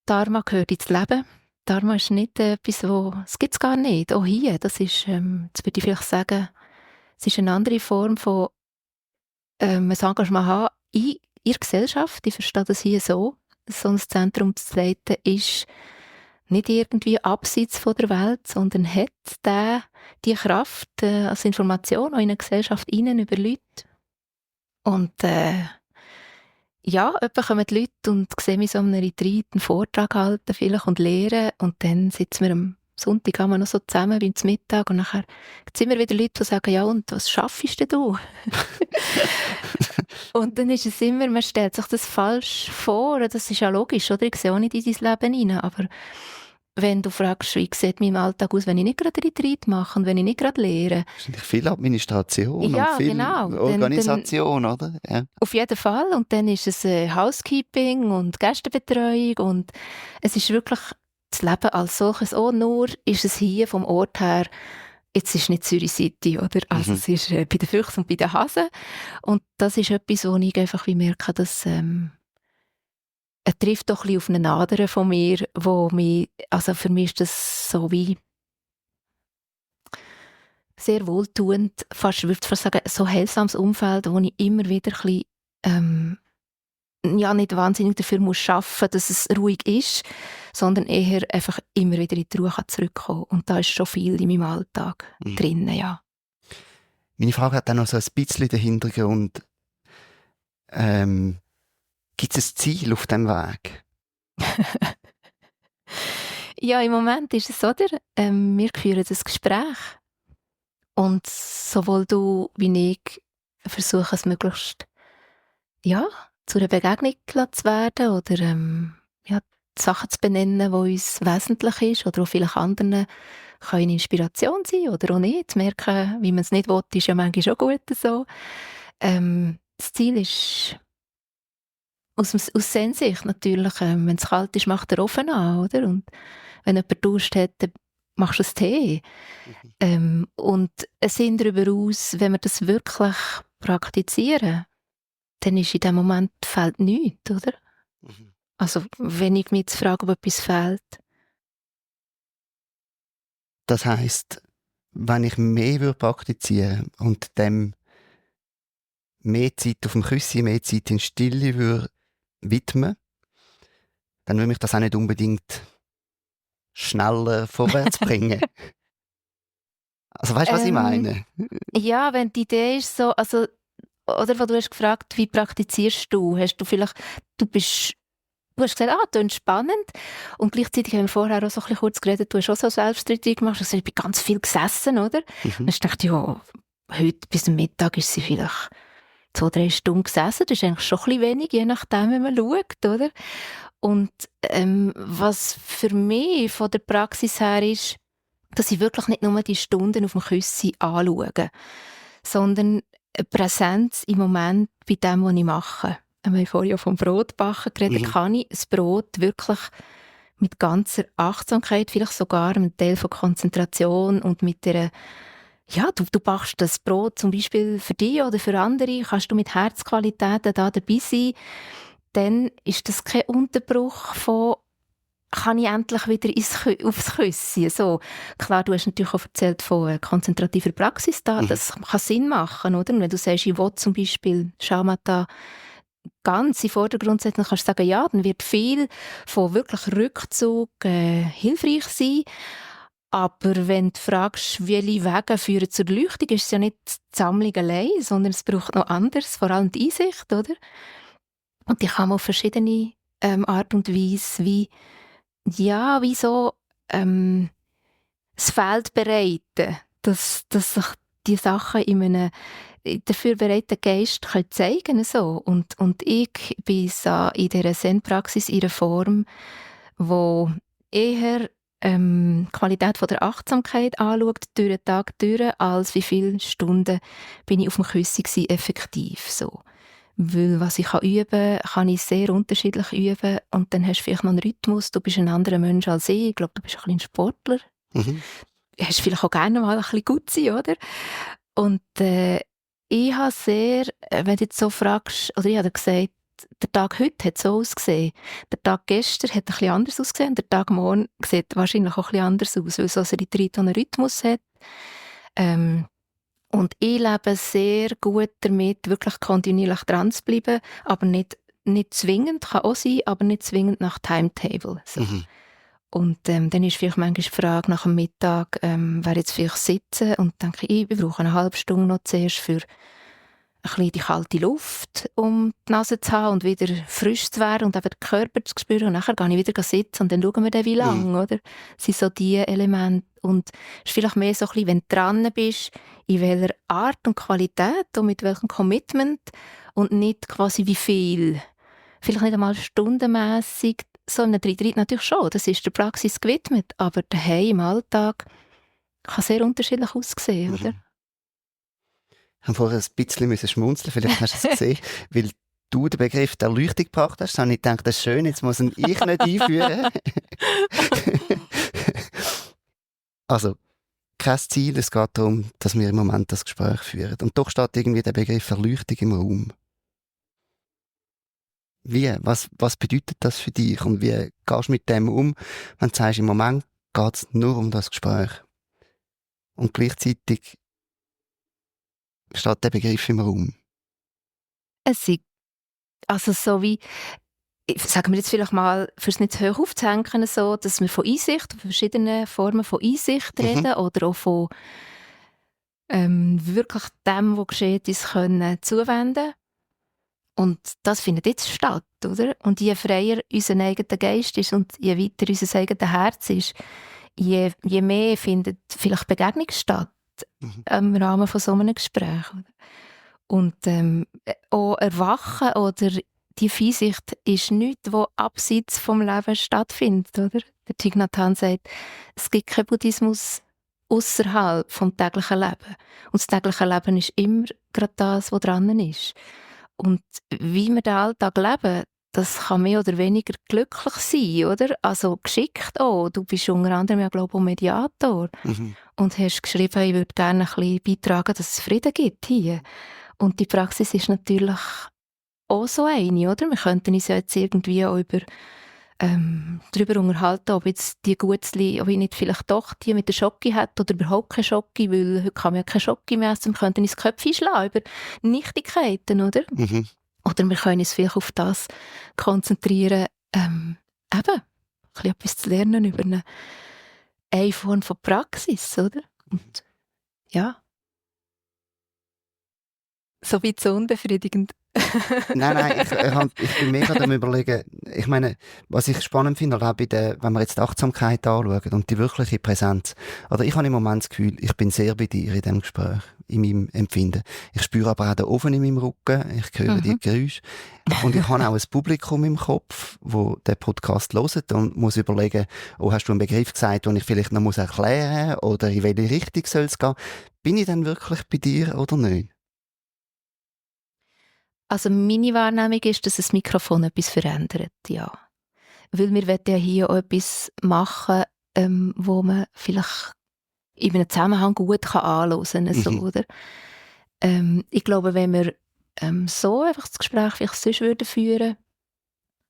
Dharma gehört ins Leben. Dharma ist nicht etwas, das gibt es gar nicht. Auch hier, das ist, jetzt würde ich vielleicht sagen, es ist eine andere Form von ein Engagement haben in der Gesellschaft. Ich verstehe das hier so. So ein Zentrum zu leiten ist nicht irgendwie abseits von der Welt, sondern hat die Kraft als Information auch in eine Gesellschaft hinein über Leute. Und ja, etwa kommen die Leute und sehen mich so an einem Retreat einen Vortrag halten vielleicht und lehren und dann sitzen wir am Sonntag noch so zusammen beim Mittag und nachher gibt es immer wieder Leute, die sagen, ja und was schaffst denn du? Und dann ist es immer, man stellt sich das falsch vor, das ist ja logisch, oder? Ich sehe auch nicht in dein Leben hinein, aber wenn du fragst, wie sieht mein Alltag aus, wenn ich nicht gerade Retreat mache und wenn ich nicht gerade lehre. Wahrscheinlich viel Administration Ja, und viel genau. Organisation, oder? Ja. Auf jeden Fall. Und dann ist es Housekeeping und Gästebetreuung und es ist wirklich das Leben als solches. Auch nur ist es hier vom Ort her, jetzt ist nicht Zürich City, oder? Also es ist bei den Füchsen und bei den Hasen. Und das ist etwas, wo ich einfach merke, dass er trifft doch ein bisschen auf einen anderen von mir, wo mich, also für mich ist das so wie sehr wohltuend, fast, ich würde fast sagen, so ein heilsames Umfeld, wo ich immer wieder ein bisschen, ja, nicht wahnsinnig dafür muss arbeiten, dass es ruhig ist, sondern eher einfach immer wieder in die Ruhe zurückkommen. Und da ist schon viel in meinem Alltag drin, ja. Meine Frage hat dann noch so ein bisschen den Hintergrund. Gibt es ein Ziel auf diesem Weg? Ja, im Moment ist es so, wir führen das Gespräch. Und sowohl du wie ich versuchen es möglichst ja, zu einer Begegnung zu werden oder ja, Sachen zu benennen, die uns wesentlich ist oder auch vielleicht anderen können Inspiration sein oder auch nicht. Zu merken, wie man es nicht will, ist ja manchmal schon gut so. Das Ziel ist aus Sehnsich natürlich, wenn es kalt ist, macht der Ofen an, oder? Und wenn jemand Durst hat, dann machst du einen Tee. Und ein Sinn darüber aus, wenn wir das wirklich praktizieren, dann ist in dem Moment fehlt nichts, oder? Also wenn ich mich jetzt frage, ob etwas fehlt. Das heisst, wenn ich mehr praktizieren würde und dem mehr Zeit auf dem Küssi, mehr Zeit in Stille würde widmen, dann würde mich das auch nicht unbedingt schneller vorwärts bringen. Also weißt du, was ich meine? Ja, wenn die Idee ist so, also, oder wo du hast gefragt, wie praktizierst du? Hast du vielleicht, du hast gesagt, das ist spannend. Und gleichzeitig haben wir vorher auch so ein bisschen kurz geredet, du hast auch so Selbstretreat gemacht. Also ich bin ganz viel gesessen, oder? Und ich dachte, ja, heute bis zum Mittag ist sie vielleicht 2-3 Stunden gesessen. Das ist eigentlich schon ein bisschen wenig, je nachdem, wie man schaut, oder? Und was für mich von der Praxis her ist, dass ich wirklich nicht nur die Stunden auf dem Küssi anschaue, sondern eine Präsenz im Moment bei dem, was ich mache. Wir haben vorhin ja vom Brotbacken geredet. Kann ich das Brot wirklich mit ganzer Achtsamkeit, vielleicht sogar einem Teil von Konzentration und mit der, ja, du backst das Brot zum Beispiel für dich oder für andere, kannst du mit Herzqualitäten da dabei sein, dann ist das kein Unterbruch von kann ich endlich wieder aufs Küsschen. So. Klar, du hast natürlich auch erzählt von konzentrativer Praxis da. Das kann Sinn machen, oder? Und wenn du sagst, ich will zum Beispiel Shamatha ganz in den Vordergrund setzen, dann kannst du sagen, ja, dann wird viel von wirklich Rückzug hilfreich sein. Aber wenn du fragst, welche Wege führen zur Leuchtung, ist es ja nicht die Sammlung allein, sondern es braucht noch anderes, vor allem die Einsicht, oder? Und die kann man auf verschiedene Art und Weise wie so das Feld bereiten, dass sich die Sachen in einem dafür bereiten Geist können zeigen so. Und ich bin so in dieser Zen-Praxis in einer Form, wo eher Qualität von der Achtsamkeit anschaut, durch den Tag durch, als wie viele Stunden bin ich auf dem Küssi gewesen, effektiv so. Weil was ich üben kann, kann ich sehr unterschiedlich üben. Und dann hast du vielleicht noch einen Rhythmus. Du bist ein anderer Mensch als ich. Ich glaube, du bist ein bisschen Sportler. hast vielleicht auch gerne mal ein bisschen gut sein, oder? Und ich habe sehr, wenn du jetzt so fragst, oder ich habe dir gesagt, der Tag heute hat so ausgesehen, der Tag gestern hat ein bisschen anders ausgesehen, und der Tag morgen sieht wahrscheinlich auch ein bisschen anders aus, weil so ein Retreat einen Rhythmus hat. Und ich lebe sehr gut damit, wirklich kontinuierlich dran zu bleiben, aber nicht zwingend, kann auch sein, aber nicht zwingend nach Timetable. So. Und dann ist vielleicht manchmal die Frage nach dem Mittag, wer jetzt vielleicht sitzen, und denke ich brauche eine halbe Stunde noch zuerst für ein bisschen die kalte Luft, um die Nase zu haben und wieder frisch zu werden und eben den Körper zu spüren. Und nachher gehe ich wieder sitzen und dann schauen wir dann, wie lange, oder? Das sind so diese Elemente. Und es ist vielleicht mehr so ein bisschen, wenn du dran bist, in welcher Art und Qualität und mit welchem Commitment und nicht quasi wie viel. Vielleicht nicht einmal stundenmässig, so in einem Retreat natürlich schon, das ist der Praxis gewidmet, aber daheim im Alltag kann sehr unterschiedlich aussehen, oder? Ich habe vorher ein bisschen schmunzeln, vielleicht hast du es gesehen, weil du den Begriff der Erleuchtung gebracht hast. Und ich dachte, das ist schön, jetzt muss ich nicht einführen. Also, kein Ziel, es geht darum, dass wir im Moment das Gespräch führen. Und doch steht irgendwie der Begriff Erleuchtung im Raum. Wie? Was bedeutet das für dich? Und wie gehst du mit dem um, wenn du sagst, im Moment geht es nur um das Gespräch? Und gleichzeitig steht der Begriff im Raum. Es ist also so wie, sagen wir jetzt vielleicht mal, für es nicht zu hoch aufzuhängen, so, dass wir von Einsicht, von verschiedenen Formen von Einsicht reden oder auch von wirklich dem, was geschieht ist, können zuwenden. Und das findet jetzt statt, oder? Und je freier unser eigener Geist ist und je weiter unser eigenes Herz ist, je mehr findet vielleicht Begegnung statt im Rahmen von so einem Gespräch. Oder? Und auch Erwachen oder die Einsicht ist nichts, was abseits vom Leben stattfindet. Oder? Der Thich Nhat Hanh sagt, es gibt keinen Buddhismus außerhalb vom täglichen Leben. Und das tägliche Leben ist immer gerade das, was dran ist. Und wie wir den Alltag leben, das kann mehr oder weniger glücklich sein, oder? Also geschickt auch. Du bist unter anderem ja, glaube ich, auch Mediator. Und hast geschrieben, ich würde gerne ein bisschen beitragen, dass es Frieden gibt hier. Und die Praxis ist natürlich auch so eine, oder? Wir könnten uns ja jetzt irgendwie auch darüber unterhalten, ob jetzt die Gutzli, ob ich nicht vielleicht doch die mit der Schoki hat oder überhaupt keine Schoki, weil heute kann man ja keine Schoki mehr essen. Wir könnten uns Köpfe schlagen über Nichtigkeiten, oder? Oder wir können uns vielleicht auf das konzentrieren, eben, ein bisschen etwas zu lernen über eine Form von Praxis, oder? Und ja. So weit so unbefriedigend. Nein, ich bin mega am Überlegen. Ich meine, was ich spannend finde, auch wenn wir jetzt die Achtsamkeit anschauen und die wirkliche Präsenz. Oder ich habe im Moment das Gefühl, ich bin sehr bei dir in diesem Gespräch, in meinem Empfinden. Ich spüre aber auch den Ofen in meinem Rücken, ich höre die Geräusche. Und ich habe auch ein Publikum im Kopf, das den Podcast hört und muss überlegen, hast du einen Begriff gesagt, den ich vielleicht noch erklären muss oder in welche Richtung soll es gehen? Bin ich dann wirklich bei dir oder nicht? Also meine Wahrnehmung ist, dass das Mikrofon etwas verändert, ja. Weil wir wollen ja hier auch etwas machen, wo man vielleicht in einem Zusammenhang gut anhören kann, so, oder? Ich glaube, wenn wir so einfach das Gespräch vielleicht sonst führen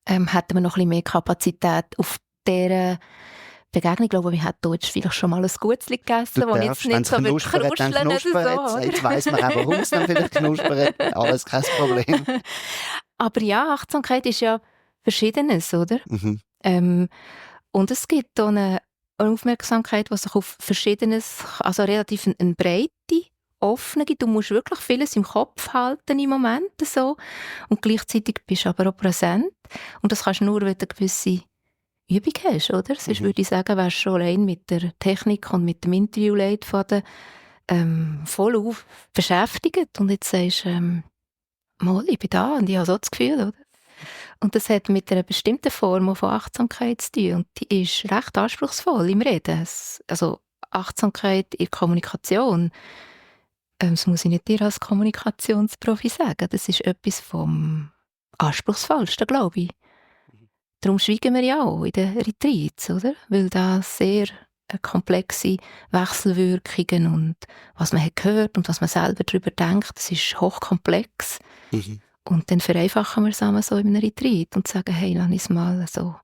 würden, hätten wir noch ein bisschen mehr Kapazität auf dieser Begegnung. Ich glaube, wir hätten jetzt vielleicht schon mal ein Gutzli gegessen, das jetzt nicht so wird kruscheln oder so. Jetzt weiss man auch, warum es dann vielleicht knuspert. Alles kein Problem. Aber ja, Achtsamkeit ist ja Verschiedenes, oder? Und es gibt auch eine Aufmerksamkeit, die sich auf Verschiedenes, also relativ eine breite, offene gibt. Du musst wirklich vieles im Kopf halten im Moment so. Und gleichzeitig bist du aber auch präsent. Und das kannst du nur, wenn du eine gewisse Übung hast, oder? Sonst würde ich sagen, wärst du schon allein mit der Technik und mit dem Interviewleitfaden voll beschäftigt. Und jetzt sagst du, mal, ich bin da und ich habe so das Gefühl, oder? Und das hat mit einer bestimmten Form von Achtsamkeit zu tun. Und die ist recht anspruchsvoll im Reden. Also Achtsamkeit in der Kommunikation, das muss ich nicht dir als Kommunikationsprofi sagen. Das ist etwas vom Anspruchsvollsten, glaube ich. Darum schweigen wir ja auch in den Retreats, oder? Weil das sehr komplexe Wechselwirkungen und was man hat gehört und was man selber darüber denkt, das ist hochkomplex. Mhm. Und dann vereinfachen wir es einmal so in einem Retreat und sagen, hey, lass uns mal so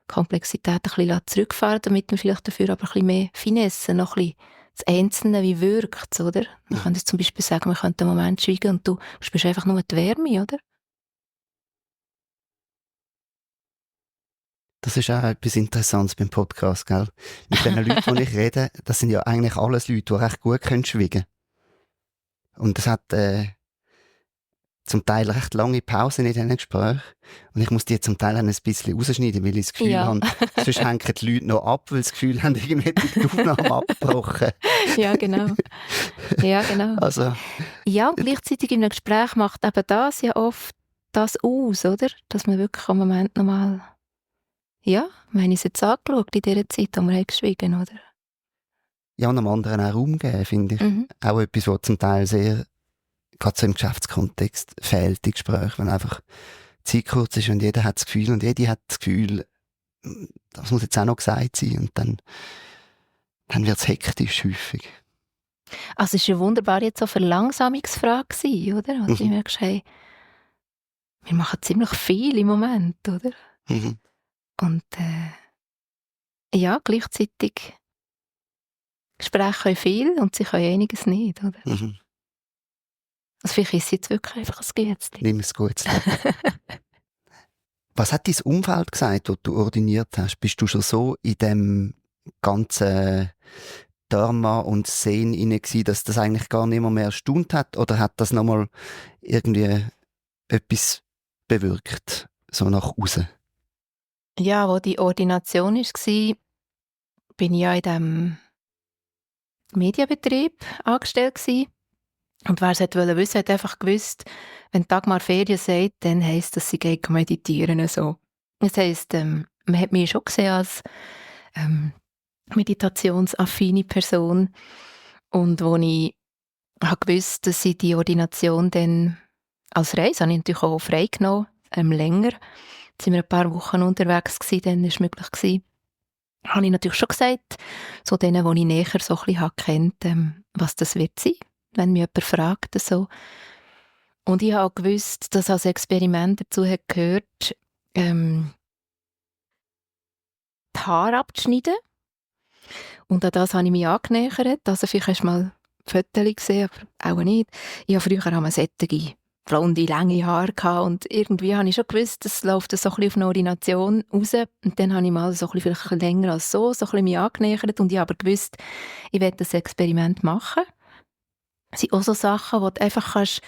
Komplexität ein bisschen zurückfahren, damit wir vielleicht dafür aber ein bisschen mehr Finesse, noch ein bisschen das Einzelne, wie wirkt es, oder? Man kann jetzt zum Beispiel sagen, man könnte einen Moment schweigen und du spürst einfach nur die Wärme, oder? Das ist auch etwas Interessantes beim Podcast, gell? Mit den Leuten, die ich rede, das sind ja eigentlich alles Leute, die recht gut schweigen können. Und es hat zum Teil recht lange Pausen in diesen Gesprächen. Und ich muss die zum Teil ein bisschen rausschneiden, weil ich das Gefühl Ja. habe, sonst hängen die Leute noch ab, weil sie das Gefühl haben, irgendwie hätte ich die Aufnahme abgebrochen. Ja, genau. Ja, genau. Also, Ja, und gleichzeitig in einem Gespräch macht eben das ja oft das aus, oder? Dass man wirklich am Moment nochmal, ja, wir haben uns jetzt angeschaut in dieser Zeit, wo wir haben geschwiegen, oder? ja, einem anderen auch Raum geben, finde ich. Mhm. Auch etwas, was zum Teil sehr, gerade so im Geschäftskontext, fehlt, die Gespräche, wenn einfach die Zeit kurz ist und jeder hat das Gefühl und jede hat das Gefühl, das muss jetzt auch noch gesagt sein und dann wird es hektisch häufig. Also es war eine wunderbare jetzt so Verlangsamungsfrage gewesen, oder? Also ich merke, hey, wir machen ziemlich viel im Moment, oder? Mhm. Und ja, gleichzeitig Gespräche können viel und sie können einiges nicht, oder? Mhm. Also vielleicht ist es jetzt wirklich einfach ein Gätzchen. Nimm es gut. Was hat dein Umfeld gesagt, als du ordiniert hast? Bist du schon so in dem ganzen Dharma und Sehen inne gsi, dass das eigentlich gar nicht mehr erstaunt hat? Oder hat das nochmal irgendwie etwas bewirkt, so nach außen? Ja, wo die Ordination war, bin ich ja in diesem Medienbetrieb angestellt gewesen. Und wer es wollte wissen, hat einfach gewusst, wenn Dagmar Ferien sagt, dann heisst das, sie geht meditieren. So. Das heisst, man hat mich schon gesehen als meditationsaffine Person. Und als ich gewusst, dass ich die Ordination dann als Reise, habe ich natürlich auch freigenommen, länger. Jetzt sind wir ein paar Wochen unterwegs gewesen, dann war es möglich gewesen. Habe ich natürlich schon gesagt, so denen, die ich näher so ein bisschen kennt, was das wird sein, wenn mich jemand fragt. So. Und ich habe auch gewusst, dass als Experiment dazu hat gehört, die Haare abzuschneiden. Und an das habe ich mich angenähert. Also vielleicht hast du mal Fotos gesehen, aber auch nicht. Ich hatte früher einmal solche blonde, lange Haare gehabt und irgendwie habe ich schon gewusst, das läuft so ein bisschen auf eine Ordination raus. Und dann habe ich mal so ein bisschen, vielleicht länger als so ein bisschen mich angenähert und ich habe aber gewusst, ich werde das Experiment machen. Das sind auch so Sachen, wo du einfach kannst,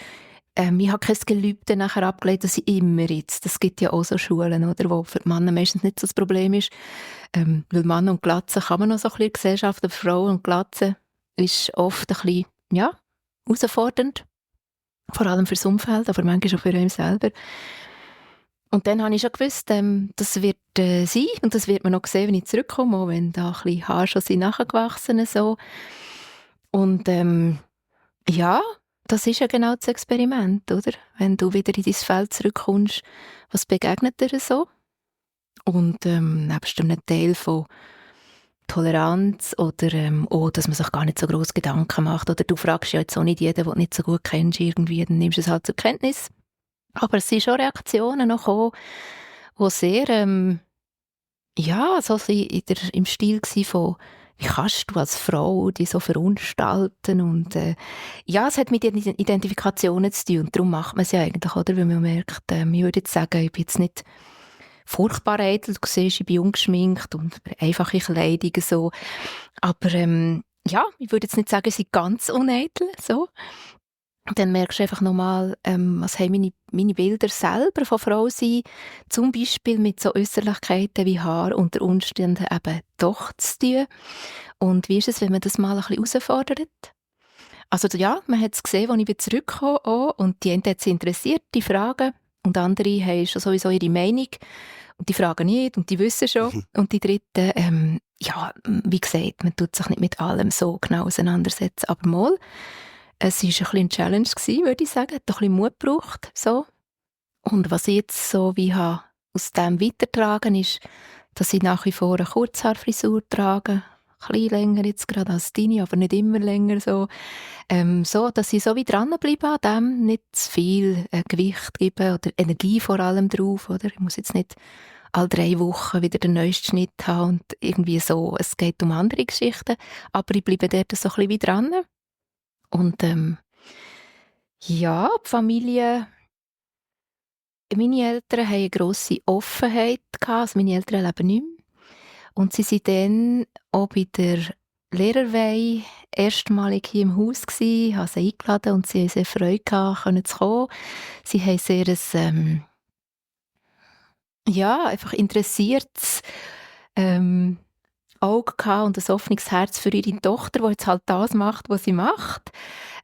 ich habe kein Gelübde nachher abgelegt, dass ich immer jetzt, das gibt ja auch so Schulen, oder, wo für die Männer meistens nicht so das Problem ist, weil Mann und Glatze kann man noch so ein bisschen in der Gesellschaft, aber Frau und Glatze ist oft ein bisschen, ja, herausfordernd. Vor allem fürs Umfeld, aber manchmal auch für einen selber. Und dann habe ich schon gewusst, das wird sein und das wird man noch sehen, wenn ich zurückkomme, auch wenn da ein bisschen Haare schon sind nachgewachsen so. Und ja, das ist ja genau das Experiment, oder? Wenn du wieder in dein Feld zurückkommst, was begegnet dir so? Und nebst einem Teil von Toleranz oder auch, dass man sich gar nicht so groß Gedanken macht. Oder du fragst ja jetzt auch nicht jeden, den du nicht so gut kennst, irgendwie, dann nimmst du es halt zur Kenntnis. Aber es sind schon Reaktionen noch gekommen, die sehr, ja, so im Stil waren von «Wie kannst du als Frau dich so verunstalten?» Und ja, es hat mit Identifikationen zu tun und darum macht man es ja eigentlich, oder? Weil man merkt, ich würde jetzt sagen, ich bin jetzt nicht furchtbar eitel, du siehst, ich bin ungeschminkt und einfache Kleidung so. Aber ja, ich würde jetzt nicht sagen, sie sind ganz uneitel, so. Dann merkst du einfach nochmal, was haben meine Bilder selber von Frau sein, zum Beispiel mit so Äußerlichkeiten wie Haar unter Umständen eben doch zu tun. Und wie ist es, wenn man das mal ein bisschen herausfordert? Also ja, man hat es gesehen, als ich wieder zurückgekommen auch, und die einen hat es interessiert, die Fragen, und andere haben schon sowieso ihre Meinung und die fragen nicht und die wissen schon. Und die Dritten, ja, wie gesagt, man tut sich nicht mit allem so genau auseinandersetzen, aber mal, es war ein bisschen eine Challenge gewesen, würde ich sagen, hat ein bisschen Mut gebraucht, so. Und was ich jetzt so wie habe aus dem weitertragen ist, dass ich nach wie vor eine Kurzhaarfrisur trage, ein bisschen länger jetzt gerade als deine, aber nicht immer länger so. So, dass ich so wie dranbleibe an dem, nicht zu viel Gewicht geben oder Energie vor allem drauf, oder? Ich muss jetzt nicht alle 3 Wochen wieder den neuesten Schnitt haben und irgendwie so, es geht um andere Geschichten, aber ich bleibe dort so ein bisschen wie dran. Und ja, die Familie, meine Eltern haben eine grosse Offenheit gehabt, also meine Eltern leben nicht mehr. Und sie waren dann auch bei der Lehrerweihe erstmalig hier im Haus gsi. Ich habe sie eingeladen und sie haben sehr Freude gehabt, können zu kommen. Sie haben sehr ein, ja, einfach interessiertes Auge gehabt und ein offenes Herz für ihre Tochter, die jetzt halt das macht, was sie macht.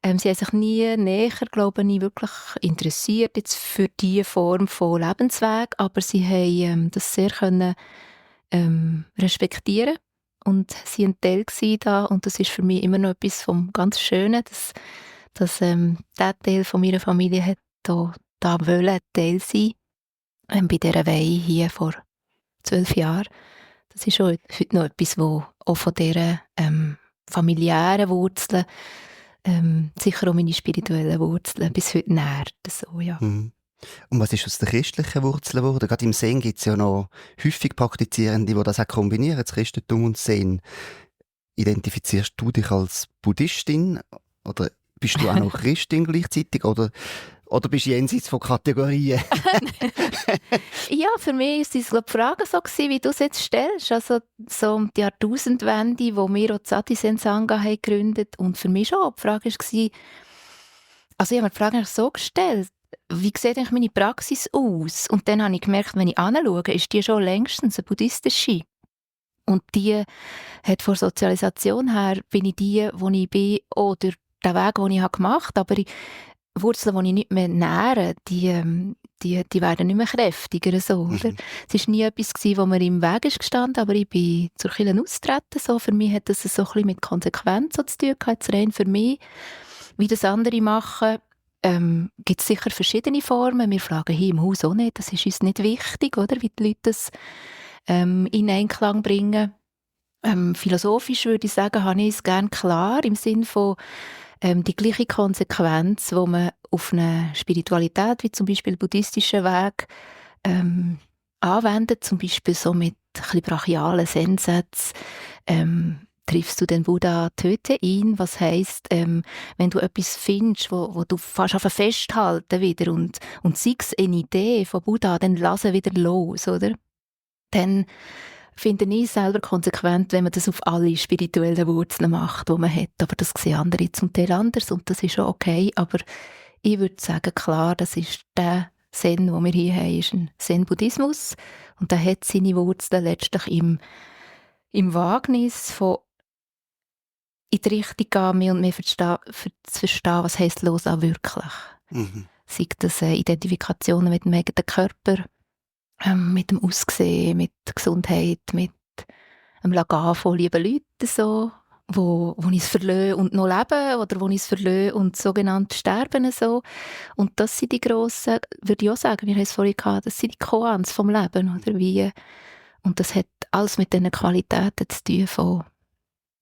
Sie haben sich nie näher, glaube ich, wirklich interessiert jetzt für diese Form von Lebensweg, aber sie haben das sehr können, respektieren und sie waren ein Teil gsi da und das ist für mich immer noch etwas vom ganz Schönen, dass der Teil von meiner Familie hat da wollen Teil sein bei dieser Weihe hier vor 12 Jahren. Das ist schon heute noch etwas, wo auch von dieser familiären Wurzeln, sicher auch meine spirituellen Wurzeln bis heute nährt. So, ja. Mhm. Und was ist aus den christlichen Wurzeln geworden? Gerade im Zen gibt es ja noch häufig Praktizierende, die das auch kombinieren, das Christentum und Zen. Identifizierst du dich als Buddhistin oder bist du auch noch Christin gleichzeitig oder bist du jenseits von Kategorien? Ja, für mich waren es glaub, Fragen so gewesen, wie du es jetzt stellst. Also so um die Jahrtausendwende, wo wir auch die Sati Sangha haben gegründet. Und für mich schon die Frage war, also ich habe mir die Frage eigentlich so gestellt, wie sieht eigentlich meine Praxis aus? Und dann habe ich gemerkt, wenn ich anschaue, ist die schon längstens eine buddhistische. Und die hat von Sozialisation her, bin ich die, wo ich bin, oder den Weg, den ich gemacht habe. Aber Wurzeln, die ich nicht mehr nähere, die werden nicht mehr kräftiger. So, oder? Es war nie etwas, das mir im Weg ist gestanden, aber ich bin zur Kirche austreten. So. Für mich hat das so ein bisschen mit Konsequenz so zu tun gehabt, rein für mich. Wie das andere machen, gibt es sicher verschiedene Formen. Wir fragen hier im Haus auch nicht, das ist uns nicht wichtig, oder? Wie die Leute das in Einklang bringen. Philosophisch würde ich sagen, habe ich es gerne klar, im Sinne von die gleiche Konsequenz, die man auf eine Spiritualität, wie zum Beispiel buddhistischen Weg, anwendet, zum Beispiel so mit ein bisschen brachialen Zen-Sätzen, triffst du den Buddha, töte ihn, was heisst, wenn du etwas findest, wo du fast festhalten wieder und sei es eine Idee von Buddha, dann lass ihn wieder los, oder? Dann finde ich selber konsequent, wenn man das auf alle spirituellen Wurzeln macht, die man hat. Aber das sehen andere zum Teil anders und das ist auch okay. Aber ich würde sagen, klar, das ist der Zen, den wir hier haben, ist ein Zen-Buddhismus. Und der hat seine Wurzeln letztlich im Wagnis von in die Richtung gehen, mehr und mehr zu verstehen, was heisst Loslassen wirklich. Sei das Identifikationen mit dem eigenen Körper, mit dem Aussehen, mit der Gesundheit, mit dem Lagan von lieben Leuten, so, wo ich es verlasse und noch leben oder wo ich es verlasse und sogenannt sterben. So. Und das sind die grossen, würde ich auch sagen, wir haben es vorhin gehabt, das sind die Koans vom Leben. Oder wie, und das hat alles mit diesen Qualitäten zu tun, von,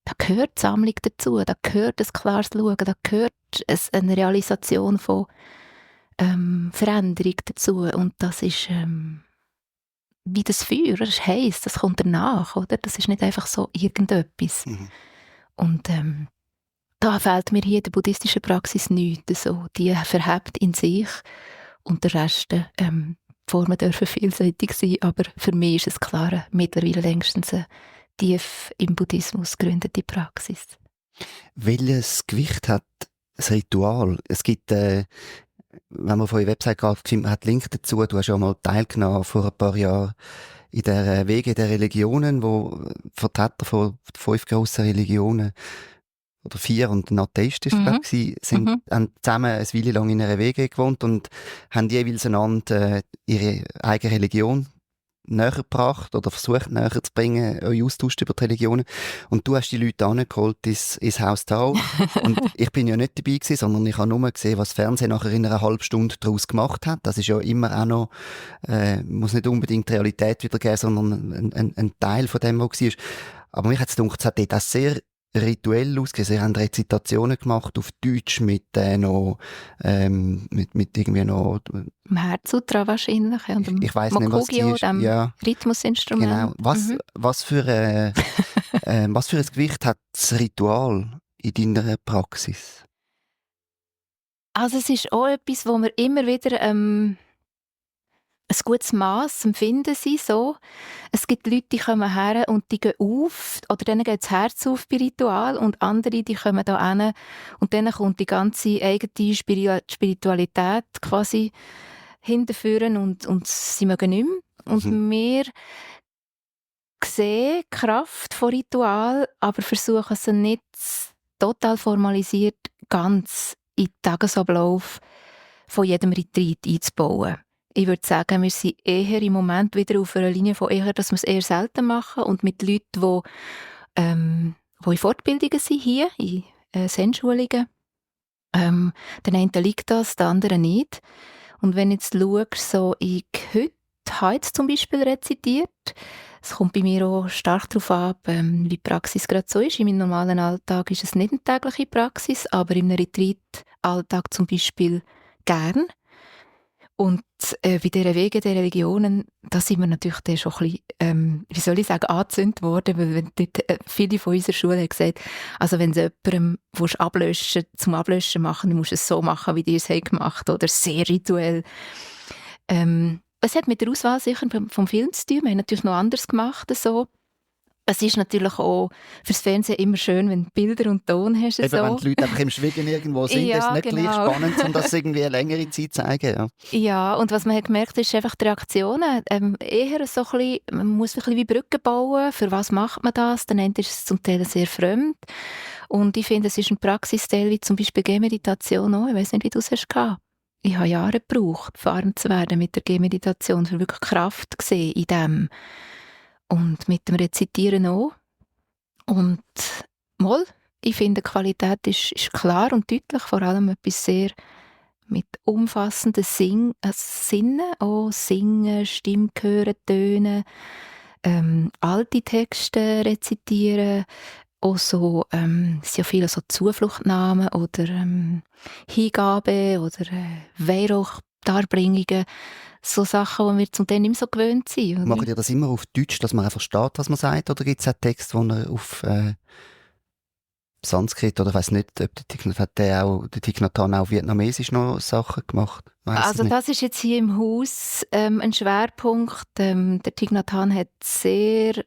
da gehört die Sammlung dazu, da gehört ein klares Schauen, da gehört eine Realisation von Veränderung dazu. Und das ist wie das Feuer, das ist heiß, das kommt danach, oder? Das ist nicht einfach so irgendetwas. Und da fehlt mir hier in der buddhistischen Praxis nichts. So. Die verhebt in sich und der Rest, die Formen dürfen vielseitig sein, aber für mich ist es klar, mittlerweile längstens eine tief im Buddhismus gegründete Praxis. Welches Gewicht hat das Ritual? Es gibt wenn man auf eure Website geht, findet man einen Link dazu. Du hast ja mal teilgenommen vor ein paar Jahren in der Wege der Religionen, wo Vertreter von 5 grossen Religionen oder 4 und ein Atheist ist haben zusammen eine Weile lang in einer Wege gewohnt und haben jeweils einander ihre eigene Religion näher gebracht oder versucht näher zu bringen, euch austauscht über die Religionen. Und du hast die Leute angeholt ins Haus Tao. Und ich bin ja nicht dabei gewesen, sondern ich habe nur gesehen, was das Fernsehen nachher in einer halben Stunde daraus gemacht hat. Das ist ja immer auch noch, muss nicht unbedingt die Realität wiedergeben, sondern ein Teil von dem, was war. Aber mich hat es gedacht, es hat dort auch sehr rituell ausgesehen. Sie haben Rezitationen gemacht auf Deutsch mit noch, mit irgendwie noch, Im Herzsutra wahrscheinlich, ja, und dem ich weiss nicht, was es Mokugyo, ist. dem Ja, genau. Rhythmusinstrument. Was für was für ein Gewicht hat das Ritual in deiner Praxis? Also es ist auch etwas, wo wir immer wieder ein gutes Mass empfinden sie so. Es gibt Leute, die kommen her und die gehen auf, oder denen geht das Herz auf bei Ritual, und andere, die kommen da hin und dann kommt die ganze eigene Spiritualität quasi hinterführen und sie mögen nicht mehr. Und wir sehen die Kraft von Ritual, aber versuchen sie nicht total formalisiert ganz in den Tagesablauf von jedem Retreat einzubauen. Ich würde sagen, wir sind eher im Moment wieder auf einer Linie von eher, dass wir es eher selten machen und mit Leuten, die in Fortbildungen sind, hier, in Zen-Schulungen. Der eine liegt das, der andere nicht. Und wenn du jetzt schaust, so ich habe jetzt zum Beispiel rezitiert, es kommt bei mir auch stark darauf ab, wie die Praxis gerade so ist. In meinem normalen Alltag ist es nicht eine tägliche Praxis, aber in einem Retreat-Alltag zum Beispiel gern. Und bei diesen Wegen der Religionen, da sind wir natürlich dann schon ein bisschen, wie soll ich sagen, angezündet worden, weil wenn dort, viele von unserer Schule haben gesagt, also wenn du jemandem ablöschen, zum Ablöschen machen, dann musst du es so machen, wie die es gemacht haben, oder sehr rituell. Es hat mit der Auswahl sicher vom Film zu tun, wir haben natürlich noch anders gemacht. So. Es ist natürlich auch fürs Fernsehen immer schön, wenn du Bilder und Ton hast. Eben, so. wenn die Leute einfach im Schweigen irgendwo sind, Ja, ist es nicht genau. gleich spannend, um das irgendwie eine längere Zeit zu zeigen. Ja. Ja, und was man hat gemerkt ist einfach die Reaktionen. Eher so ein bisschen, man muss ein bisschen wie Brücken bauen. Für was macht man das? Dann ist es zum Teil sehr fremd. Und ich finde, es ist ein Praxisteil wie zum Beispiel Gehmeditation auch. Ich weiss nicht, wie du es hast gehabt. Ich habe Jahre gebraucht, warm zu werden mit der Gehmeditation, für wirklich Kraft gesehen in dem. Und mit dem Rezitieren auch. Und mal, ich finde, die Qualität ist klar und deutlich, vor allem etwas sehr mit umfassenden Sinnen, auch Singen, Stimme hören, Töne, alte Texte rezitieren, auch so, es sind ja viele so Zufluchtnahmen oder Hingabe oder Weihrauchdarbringungen, so Sachen, die wir zum Teil nicht mehr so gewöhnt sind. Oder? Macht ihr das immer auf Deutsch, dass man einfach versteht, was man sagt, oder gibt es auch Texte, die ihr auf Sanskrit, oder ich weiss nicht, ob der Thich Nhat Hanh auch vietnamesisch noch Sachen gemacht? Also das ist jetzt hier im Haus ein Schwerpunkt. Der Thich Nhat Hanh hat sehr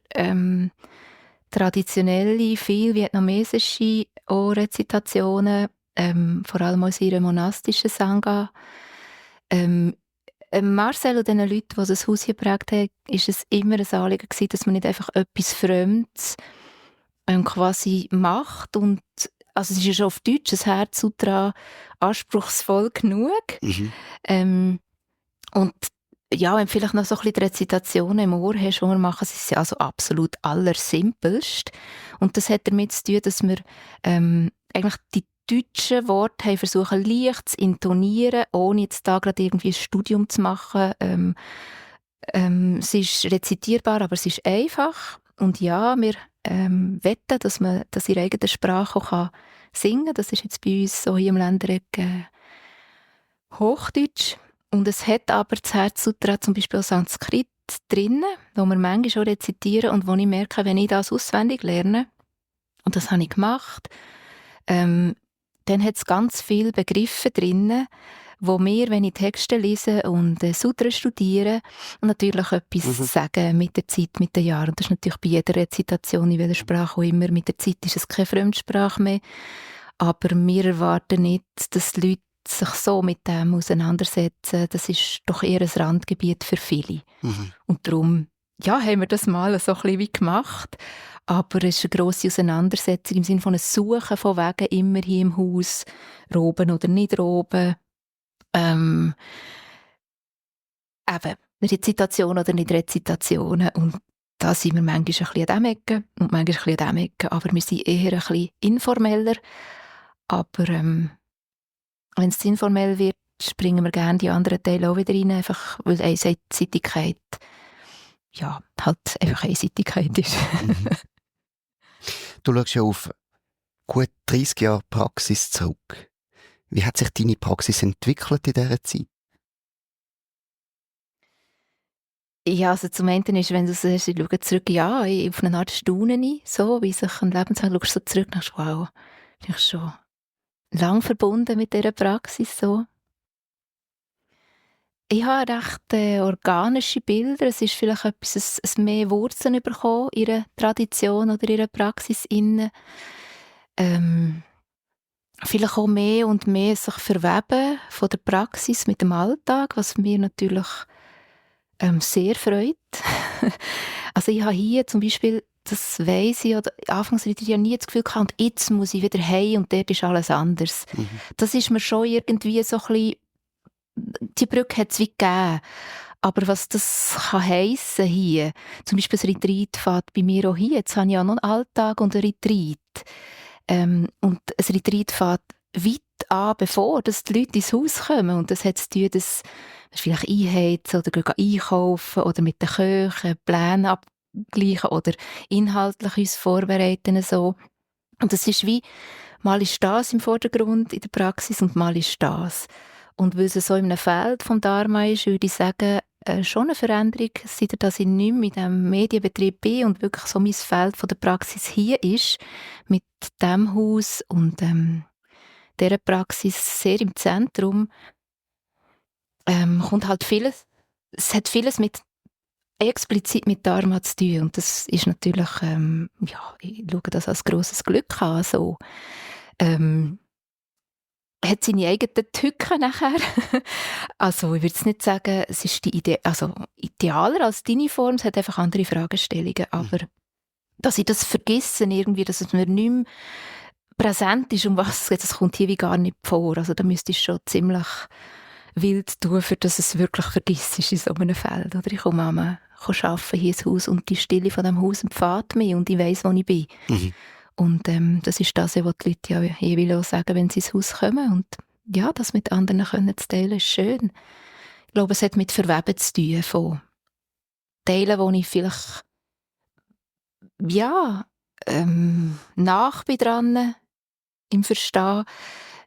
traditionelle, viel vietnamesische Rezitationen, vor allem aus ihrer monastischen Sangha. Marcel und den Leuten, die das Haus hier geprägt haben, ist es immer ein Anliegen gewesen, dass man nicht einfach etwas Fremdes quasi macht. Und, also es ist ja schon auf Deutsch, das Herzsutra, anspruchsvoll genug. Und ja, wenn du vielleicht noch so ein bisschen die Rezitation im Ohr hast, die wir machen, ist es also absolut allersimpelst. Und das hat damit zu tun, dass wir eigentlich die deutschen Worte haben versuchen, leicht zu intonieren, ohne jetzt da gerade irgendwie ein Studium zu machen. Es ist rezitierbar, aber es ist einfach. Und ja, wir wetten, dass man das in eigener Sprache auch singen kann. Das ist jetzt bei uns so hier im Ländereck Hochdeutsch. Und es hat aber das Herzsutra zum Beispiel Sanskrit drin, wo wir manchmal schon rezitieren und wo ich merke, wenn ich das auswendig lerne, und das habe ich gemacht, dann hat es ganz viele Begriffe drin, wo wir, wenn ich Texte lese und Sutra studiere, natürlich etwas sagen mit der Zeit, mit den Jahren. Und das ist natürlich bei jeder Rezitation, in welcher Sprache auch immer. Mit der Zeit ist es keine Fremdsprache mehr. Aber wir erwarten nicht, dass die Leute sich so mit dem auseinandersetzen. Das ist doch eher ein Randgebiet für viele. Und darum haben wir das mal so ein bisschen wie gemacht. Aber es ist eine grosse Auseinandersetzung im Sinne von einem Suchen von Wegen immer hier im Haus, roben oder nicht roben. Eben, Rezitation oder nicht Rezitationen. Und da sind wir manchmal ein bisschen an diesem Ecke und manchmal ein bisschen an diesem Ecke. Aber wir sind eher ein bisschen informeller. Aber wenn es informell wird, springen wir gerne die anderen Teile auch wieder rein, einfach weil Einseitigkeit halt einfach Einseitigkeit ist. Du schaust ja auf gut 30 Jahre Praxis zurück. Wie hat sich deine Praxis entwickelt in dieser Zeit? Ja, also zum einen ist, wenn du siehst, ich schaue zurück, ja, auf eine Art Staunen ein, so, wie sich ein Lebensweg, schaust du so zurück und denkst, wow, bin ich schon lang verbunden mit dieser Praxis, so. Ich habe recht organische Bilder. Es ist vielleicht etwas, mehr Wurzeln bekommen in einer Tradition oder in einer Praxis inne. Ähm, Vielleicht auch mehr und mehr sich verweben von der Praxis mit dem Alltag, was mir natürlich sehr freut. Also ich habe hier zum Beispiel, das weiss ich, oder anfangs hatte ich ja nie das Gefühl gehabt, und jetzt muss ich wieder heim und dort ist alles anders. Mhm. Das ist mir schon irgendwie so ein bisschen, die Brücke hat es wie gegeben. Aber was das kann heissen hier, zum Beispiel das Retreat fährt bei mir auch hier, jetzt habe ich auch noch einen Alltag und ein Retreat. Und ein Retreat fährt weit an, bevor dass die Leute ins Haus kommen. Und das hat zu tun, dass wir vielleicht einheizen oder gehen einkaufen oder mit den Köchen Pläne abgleichen oder inhaltlich uns vorbereiten. So. Und das ist wie, mal ist das im Vordergrund in der Praxis und mal ist das. Und weil es so in einem Feld vom Dharma ist, würde ich sagen, schon eine Veränderung, seit dass ich nicht mehr in diesem Medienbetrieb bin und wirklich so mein Feld von der Praxis hier ist, mit dem Haus und dieser Praxis sehr im Zentrum, kommt halt vieles, es hat vieles mit explizit mit Dharma zu tun und das ist natürlich, ja, ich schaue das als grosses Glück an, so. Ähm, Hat seine eigenen Tücken nachher. Also ich würde jetzt nicht sagen, es ist die Idee, also idealer als deine Form, es hat einfach andere Fragestellungen, aber dass ich das vergesse irgendwie, dass es mir nicht mehr präsent ist, um was es geht, das kommt hier wie gar nicht vor. Also da müsste ich schon ziemlich wild tun, für dass es wirklich vergisst ist in so einem Feld. Oder ich komme arbeiten hier ins Haus und die Stille von dem Haus empfahrt mich und ich weiss, wo ich bin. Mhm. Und das ist das, was die Leute ja jeweils auch sagen, wenn sie ins Haus kommen. Und ja, das mit anderen können zu teilen, ist schön. Ich glaube, es hat mit Verweben zu tun, von Teilen, wo ich vielleicht, ja, nach bin dran, im Verstehen,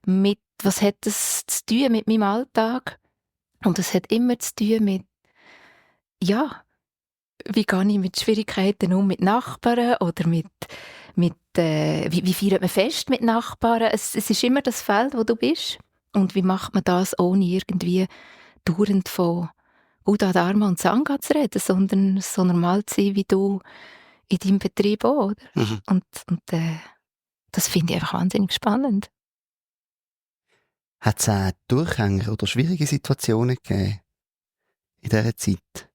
mit, was hat das zu tun mit meinem Alltag? Und es hat immer zu tun mit, ja, wie gehe ich mit Schwierigkeiten um mit Nachbarn oder wie feiert man Fest mit Nachbarn? Es ist immer das Feld, wo du bist. Und wie macht man das, ohne irgendwie dauernd von Buddha, Dharma und Sangha zu reden, sondern so normal zu sein, wie du in deinem Betrieb auch, oder? Mhm. Und das finde ich einfach wahnsinnig spannend. Hat es auch Durchhänger oder schwierige Situationen gegeben in dieser Zeit,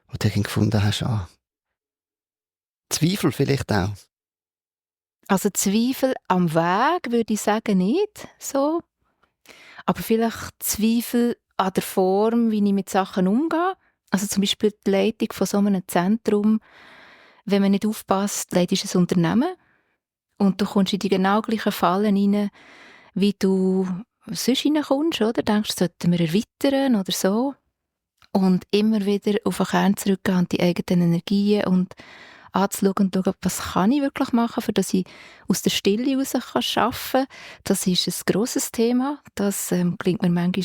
wo du gefunden hast, Zweifel vielleicht auch? Also Zweifel am Weg würde ich sagen nicht so, aber vielleicht Zweifel an der Form, wie ich mit Sachen umgehe. Also zum Beispiel die Leitung von so einem Zentrum, wenn man nicht aufpasst, leitest du ein Unternehmen und du kommst in die genau gleichen Fallen rein, wie du sonst reinkommst, oder? Denkst, sollten wir erweitern oder so? Und immer wieder auf den Kern zurückgehen und die eigenen Energien und anzuschauen und schauen, was kann ich wirklich machen, für dass ich aus der Stille heraus arbeiten kann. Das ist ein grosses Thema. Das gelingt mir manchmal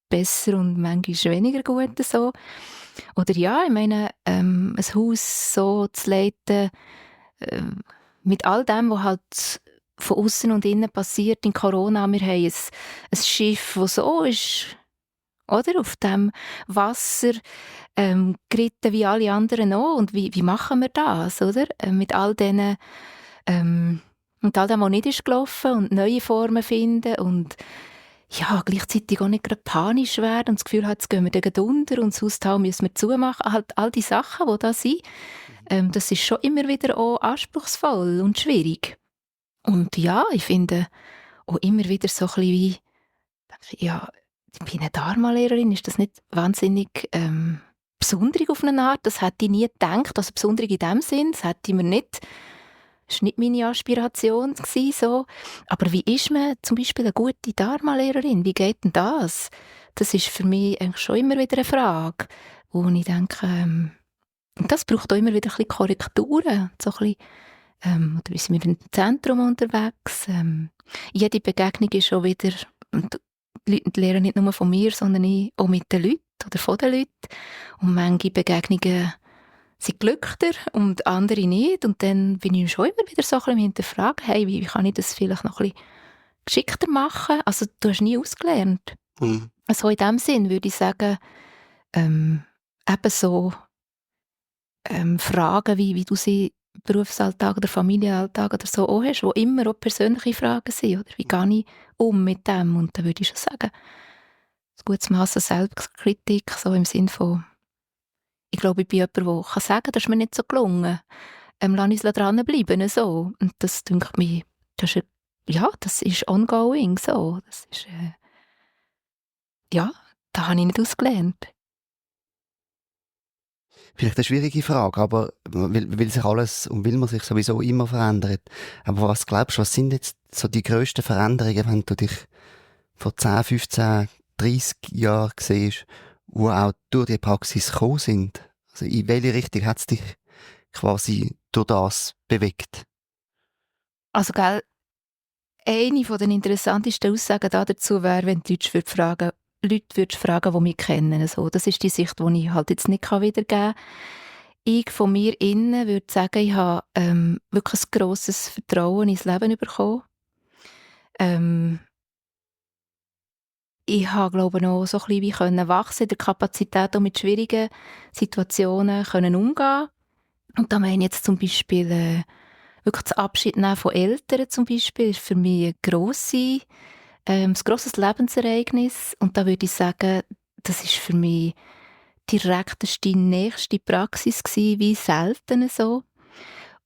besser und manchmal weniger gut so. Oder ja, ich meine, ein Haus so zu leiten, mit all dem, was halt von außen und innen passiert in Corona. Wir haben ein Schiff, das so ist, oder? Auf dem Wasser geritten wie alle anderen auch. Und wie machen wir das, oder? Mit all dem, was nicht ist gelaufen und neue Formen finden und ja, gleichzeitig auch nicht gerade panisch werden und das Gefühl hat, jetzt gehen wir dann unter und das Haustal müssen wir zumachen. Halt all die Sachen, die da sind, das ist schon immer wieder auch anspruchsvoll und schwierig. Und ja, ich finde auch immer wieder so ein bisschen wie, ja, ich bin eine Dharma-Lehrerin, ist das nicht wahnsinnig besonders auf eine Art? Das hätte ich nie gedacht, also besonders in dem Sinn, das hätte ich mir nicht, das war nicht meine Aspiration gewesen, so. Aber wie ist man zum Beispiel eine gute Dharma-Lehrerin? Wie geht denn das? Das ist für mich eigentlich schon immer wieder eine Frage, wo ich denke, und das braucht auch immer wieder ein bisschen Korrekturen, so ein bisschen Oder sind wir im Zentrum unterwegs. Jede Begegnung ist schon wieder, und die Leute lernen nicht nur von mir, sondern auch mit den Leuten oder von den Leuten. Und manche Begegnungen sind glücklicher und andere nicht. Und dann bin ich schon immer wieder so ein bisschen hinterfragen, hey, wie kann ich das vielleicht noch ein bisschen geschickter machen? Also du hast nie ausgelernt. Mhm. Also in dem Sinn würde ich sagen, eben so Fragen, wie du sie im Berufsalltag oder Familienalltag oder so auch hast, wo immer auch persönliche Fragen sind. Oder wie gehe ich um mit dem? Und dann würde ich schon sagen, ein gutes Maß an Selbstkritik, so im Sinn von, ich glaube, ich bin jemand, der kann sagen, das ist mir nicht so gelungen. Lass uns dranbleiben, so. Und das denkt mich, das ist ongoing, so. Das ist, da habe ich nicht ausgelernt. Vielleicht eine schwierige Frage, aber weil sich alles und weil man sich sowieso immer verändert. Aber was glaubst du, was sind jetzt so die grössten Veränderungen, wenn du dich vor 10, 15, 30 Jahren siehst, die auch durch die Praxis gekommen sind? Also in welche Richtung hat es dich quasi durch das bewegt? Also, gell, eine von den interessantesten Aussagen dazu wäre, wenn die Leute würdest fragen, die mich kennen. So, das ist die Sicht, die ich halt jetzt nicht wiedergeben kann. Ich von mir innen würde sagen, ich habe wirklich ein grosses Vertrauen ins Leben bekommen. Ich habe, glaube ich, noch so ein bisschen wie können wachsen in der Kapazität, auch mit schwierigen Situationen können umgehen. Und da meine ich jetzt zum Beispiel wirklich das Abschied nehmen von Eltern zum Beispiel, ist für mich ein grosses Lebensereignis. Und da würde ich sagen, das ist für mich direkteste, nächste Praxis gewesen, wie selten so.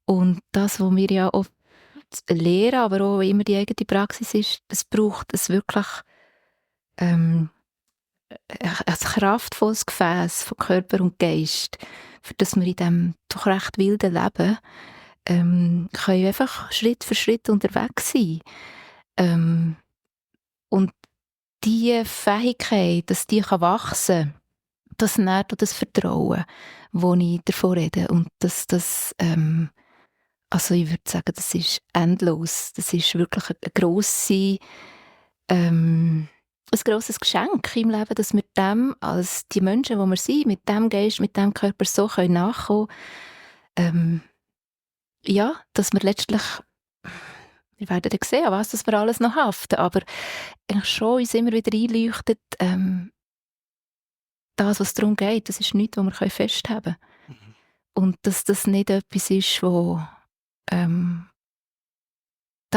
Und das, was wir ja oft lehren, aber auch immer die eigene Praxis ist, es braucht es wirklich ein kraftvolles Gefäß von Körper und Geist, für das wir in diesem doch recht wilden Leben können einfach Schritt für Schritt unterwegs sein. Und diese Fähigkeit, dass die wachsen kann, das nährt auch das Vertrauen, das ich davon rede. Und also ich würde sagen, das ist endlos. Das ist wirklich ein grosses Geschenk im Leben, dass wir dem, als die Menschen, die wir sind, mit dem Geist, mit dem Körper so nachkommen können. Dass wir letztlich, wir werden dann sehen, an was das wir alles noch haften, aber eigentlich schon uns immer wieder einleuchtet, das, was darum geht, das ist nichts, was wir festhalten können. Mhm. Und dass das nicht etwas ist, wo da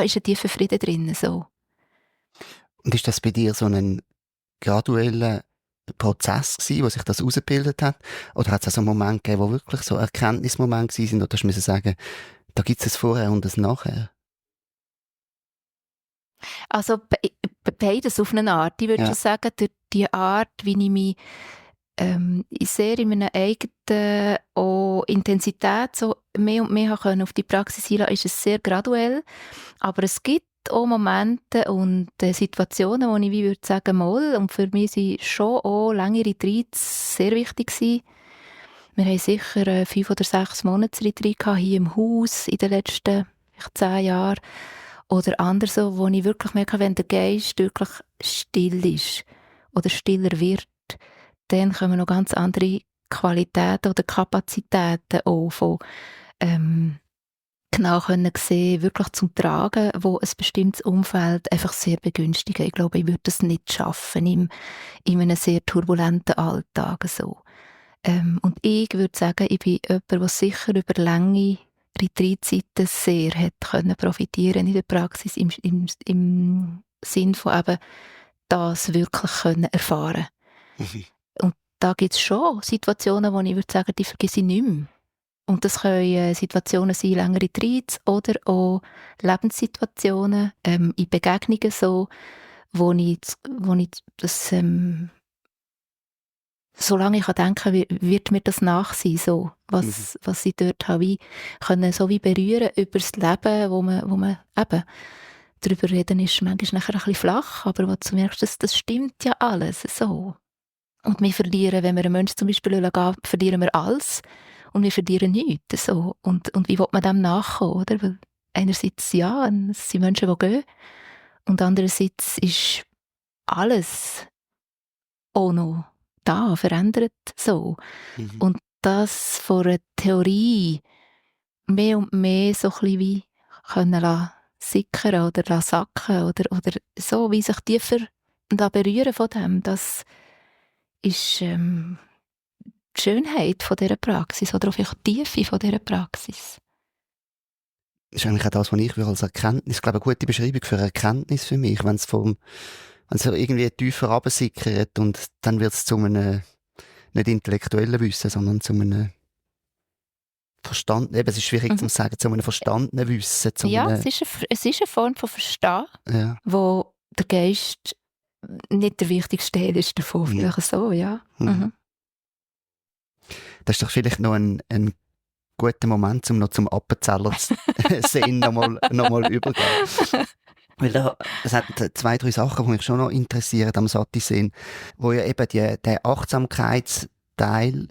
ist ein tiefer Frieden drin. So. Und ist das bei dir so ein gradueller Prozess gewesen, wo sich das herausgebildet hat? Oder hat es auch so einen Moment gegeben, wo wirklich so Erkenntnismomente waren, oder hast du sagen, da gibt es ein Vorher und ein Nachher? Also beides auf eine Art. Ich würde schon sagen, durch die Art, wie ich mich sehr in meiner eigenen Intensität so mehr und mehr auf die Praxis einlassen, ist es sehr graduell. Aber es gibt auch Momente und Situationen, wo ich wie würde sagen, mal, und für mich sind schon auch längere Retreats sehr wichtig gewesen. Wir haben sicher 5 oder 6 Monatsretreat hier im Haus in den letzten 10 Jahren. Oder anders so, wo ich wirklich merke, wenn der Geist wirklich still ist oder stiller wird, dann kommen noch ganz andere Qualitäten oder Kapazitäten auch von genau können sehen, wirklich zum Tragen, wo ein bestimmtes Umfeld einfach sehr begünstigen. Ich glaube, ich würde das nicht schaffen in einem sehr turbulenten Alltag. So. Und ich würde sagen, ich bin jemand, der sicher über lange Retreatzeiten sehr hat können profitieren in der Praxis, im Sinn von eben das wirklich können erfahren. Mhm. Und da gibt es schon Situationen, wo ich würde sagen, die vergesse ich nicht mehr. Und das können Situationen sein, längere Retreats oder auch Lebenssituationen, in Begegnungen so, wo ich das solange ich denken kann, wird mir das nach sein, so, was ich dort habe, wie können so wie berühren über das Leben, wo man eben darüber reden ist manchmal nachher ein bisschen flach, aber wo du merkst, das stimmt ja alles so. Und wir verlieren, wenn wir einen Menschen zum Beispiel gehen, verlieren wir alles. und wir verlieren nichts. So. Und wie will man dem nachkommen? Oder? Weil einerseits, ja, es sind Menschen, die gehen, und andererseits ist alles auch noch da, verändert so. Mhm. Und das von einer Theorie mehr und mehr so ein bisschen wie können lassen sickern oder lassen sacken oder so, wie sich tiefer berühren von dem, das ist die Schönheit von dieser Praxis oder auch vielleicht die Tiefe von dieser Praxis. Das ist eigentlich auch das, was ich als Erkenntnis, ich glaube, eine gute Beschreibung für Erkenntnis für mich, wenn es irgendwie tiefer runtersickert und dann wird es zu einem nicht intellektuellen Wissen, sondern zu einem verstandenen, eben, es ist schwierig zu sagen, zu einem verstandenen Wissen. Ja, es ist eine Form von Verstehen, ja. wo der Geist nicht der wichtigste Teil ist davon, vielleicht so, ja. Mhm. Das ist doch vielleicht noch ein guter Moment, um noch zum Appenzeller Sinn nochmal übergehen. Weil es hat 2, 3 Sachen, die mich schon noch interessieren am Sati-Sinn, wo ja eben der Achtsamkeitsteil,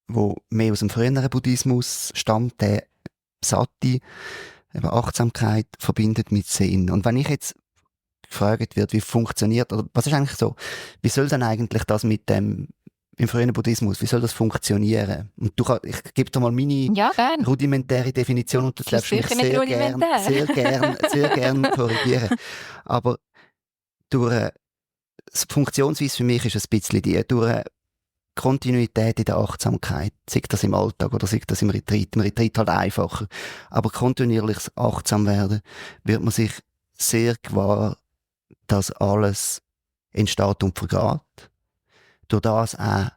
wo mehr aus dem früheren Buddhismus stammt, der Sati, eben Achtsamkeit verbindet mit Sinn. Und wenn ich jetzt gefragt wird, wie funktioniert, oder was ist eigentlich so, wie soll denn eigentlich das mit dem im frühen Buddhismus, wie soll das funktionieren? Und ich gebe dir mal meine rudimentäre Definition und du darfst mich sehr gern korrigieren. Aber durch die Funktionsweise für mich ist es ein bisschen durch Kontinuität in der Achtsamkeit, sei das im Alltag oder sei das im Retreat halt einfacher. Aber kontinuierliches achtsam werden, wird man sich sehr gewahr, dass alles entsteht und vergeht. Durch das auch,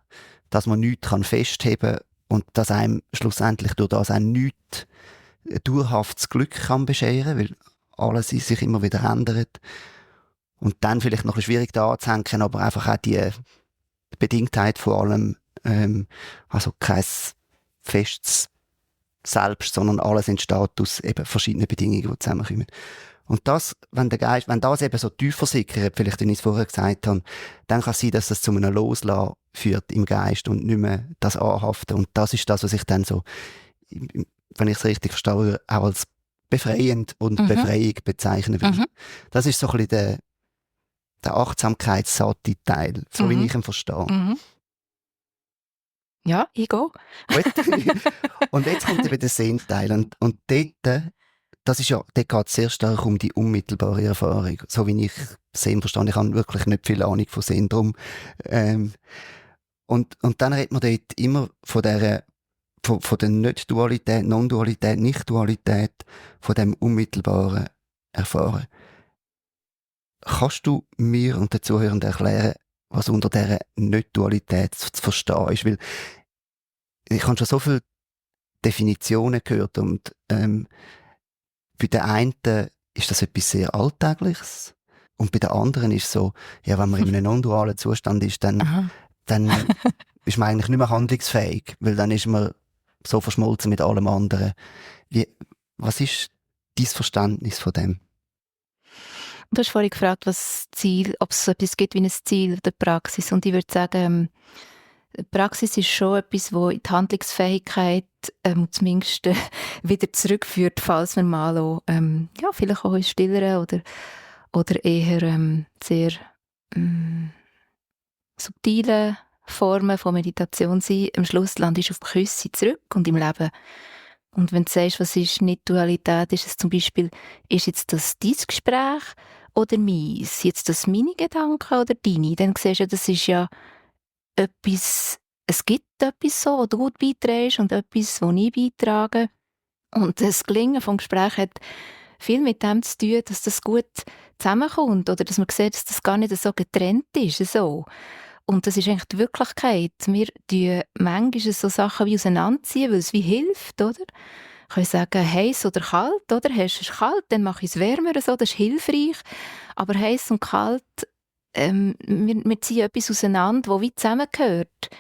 dass man nichts festheben kann und dass einem schlussendlich durch das auch nichts dauerhaftes Glück kann bescheren, weil alles sich immer wieder ändert. Und dann vielleicht noch ein schwierig da anzuhängen, aber einfach auch die Bedingtheit vor allem, also kein festes Selbst, sondern alles entsteht aus eben verschiedenen Bedingungen, die zusammenkommen. Und das, wenn das eben so tiefer sickert, vielleicht, wie ich es vorher gesagt habe, dann kann es sein, dass das zu einem Loslassen führt im Geist und nicht mehr das Anhaften. Und das ist das, was ich dann so, wenn ich es richtig verstehe, auch als befreiend und Befreiung bezeichnen will. Das ist so ein bisschen der Achtsamkeits-Sati-Teil, so wie ich ihn verstehe. Ja, ich gehe. Und jetzt kommt eben der Sehnteil. Und dort, dort geht es sehr stark um die unmittelbare Erfahrung. So wie ich Sinn verstehe. Ich habe wirklich nicht viel Ahnung von Sinn drum. Und dann redet man dort immer von der Nicht-Dualität, Non-Dualität, Nicht-Dualität, von dem unmittelbaren Erfahren. Kannst du mir und den Zuhörern erklären, was unter dieser Nicht-Dualität zu verstehen ist? Weil ich habe schon so viele Definitionen gehört und bei den einen ist das etwas sehr Alltägliches und bei den anderen ist es so, ja, wenn man in einem non-dualen Zustand ist, dann ist man eigentlich nicht mehr handlungsfähig, weil dann ist man so verschmolzen mit allem anderen. Was ist dein Verständnis von dem? Du hast vorhin gefragt, was Ziel, ob es so etwas gibt wie ein Ziel der Praxis. Und ich würde sagen, die Praxis ist schon etwas, das in die Handlungsfähigkeit zumindest wieder zurückführt, falls man mal auch, vielleicht auch in stilleren oder eher sehr subtilen Formen von Meditation sind. Am Schluss landest du auf die Küsse zurück und im Leben. Und wenn du sagst, was ist Nicht-Dualität, ist es zum Beispiel, ist jetzt das dein Gespräch oder meins? Jetzt das meine Gedanken oder deine? Dann siehst du, das ist ja etwas, es gibt etwas so, wo du beiträgst und etwas, wo ich beitrage. Und das Gelingen vom Gespräch hat viel mit dem zu tun, dass das gut zusammenkommt oder dass man sieht, dass das gar nicht so getrennt ist. So. Und das ist eigentlich die Wirklichkeit. Wir tun manchmal so Sachen wie auseinanderziehen, weil es wie hilft, oder? Wir können sagen, heiß oder kalt, oder? Hast du es kalt, dann mache ich es wärmer, so, das ist hilfreich. Aber heiß und kalt, wir ziehen etwas auseinander, das wie zusammengehört.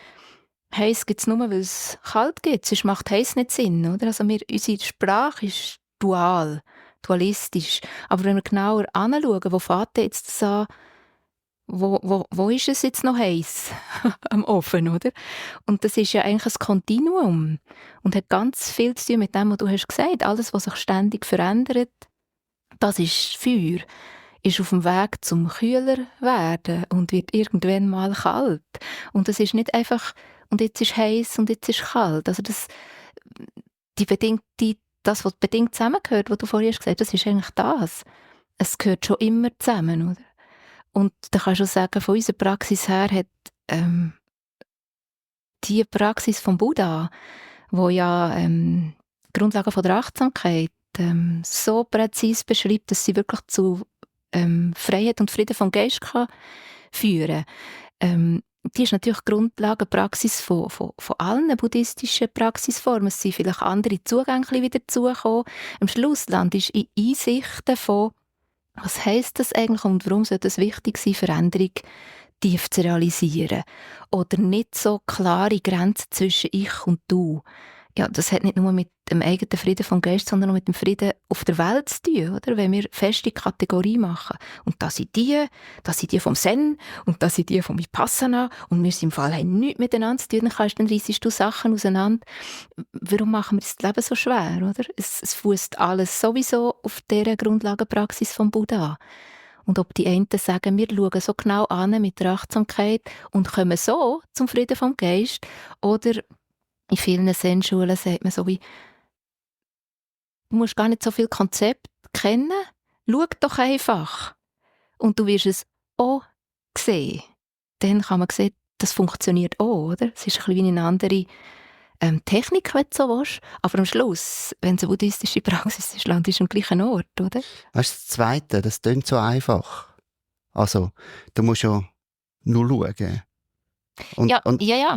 Heiß gibt es nur, weil es kalt gibt, sonst macht heiß nicht Sinn, oder? Also unsere Sprache ist dualistisch. Aber wenn wir genauer anschauen, wo fängt jetzt das an, wo ist es jetzt noch heiß am Ofen, oder? Und das ist ja eigentlich ein Kontinuum und hat ganz viel zu tun mit dem, was du hast gesagt. Alles, was sich ständig verändert, das ist Feuer, ist auf dem Weg zum kühler werden und wird irgendwann mal kalt. Und das ist nicht einfach, und jetzt ist heiß und jetzt ist kalt. Also das, was bedingt zusammengehört, was du vorhin hast gesagt, das ist eigentlich das. Es gehört schon immer zusammen, oder? Und da kannst du sagen, von unserer Praxis her hat die Praxis vom Buddha, wo ja Grundlagen von der Achtsamkeit so präzise beschreibt, dass sie wirklich zu Freiheit und Frieden vom Geist kann führen kann. Die ist natürlich Grundlagenpraxis von allen buddhistischen Praxisformen. Es sind vielleicht andere Zugänge wieder dazugekommen. Am Schluss landest du in Einsichten von, was heisst das eigentlich und warum sollte es wichtig sein, Veränderung tief zu realisieren? Oder nicht so klare Grenzen zwischen ich und du. Ja, das hat nicht nur mit dem eigenen Frieden vom Geist, sondern auch mit dem Frieden auf der Welt zu tun, oder? Wenn wir feste Kategorie machen. Und das sind die vom Zen und das sind die vom Vipassana und wir sind im Fall haben nichts miteinander zu tun, dann reissest du Sachen auseinander. Warum machen wir das Leben so schwer, oder? Es fußt alles sowieso auf dieser Grundlagenpraxis vom Buddha. Und ob die einen sagen, wir schauen so genau an mit der Achtsamkeit und kommen so zum Frieden vom Geist, oder in vielen Zen-Schulen sagt man so wie, du musst gar nicht so viel Konzept kennen, schau doch einfach. Und du wirst es auch sehen. Dann kann man sehen, das funktioniert auch, oder? Es ist ein bisschen wie eine andere Technik, wenn du so willst. Aber am Schluss, wenn es eine buddhistische Praxis ist, landest du am gleichen Ort, oder? Weißt du, das Zweite, das klingt so einfach. Also, du musst ja nur schauen. Ja.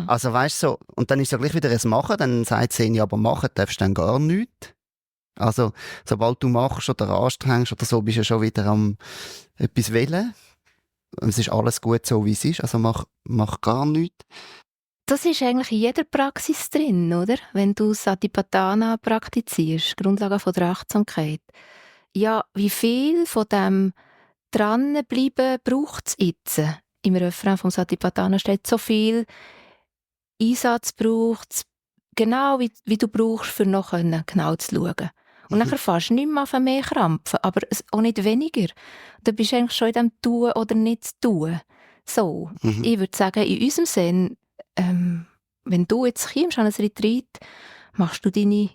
Also weißt du, so, und dann ist es ja gleich wieder ein Machen, dann sagt sie, ja, aber machen darfst du dann gar nichts. Also, sobald du machst oder anstrengst oder so, bist du ja schon wieder am etwas wählen. Es ist alles gut so, wie es ist, also mach gar nichts. Das ist eigentlich in jeder Praxis drin, oder? Wenn du Satipatthana praktizierst, Grundlagen von der Achtsamkeit. Ja, wie viel von dem Dranbleiben braucht es jetzt? Im Refrain vom Satipatthana steht, so viel Einsatz braucht es, genau wie du brauchst, für noch genau zu schauen. Und nachher fährst du nicht mehr auf mehr krampfen, aber auch nicht weniger. Du bist eigentlich schon in dem Tun oder nicht zu tun. So, ich würde sagen, in unserem Sinn, wenn du jetzt kommst an ein Retreat, machst du deine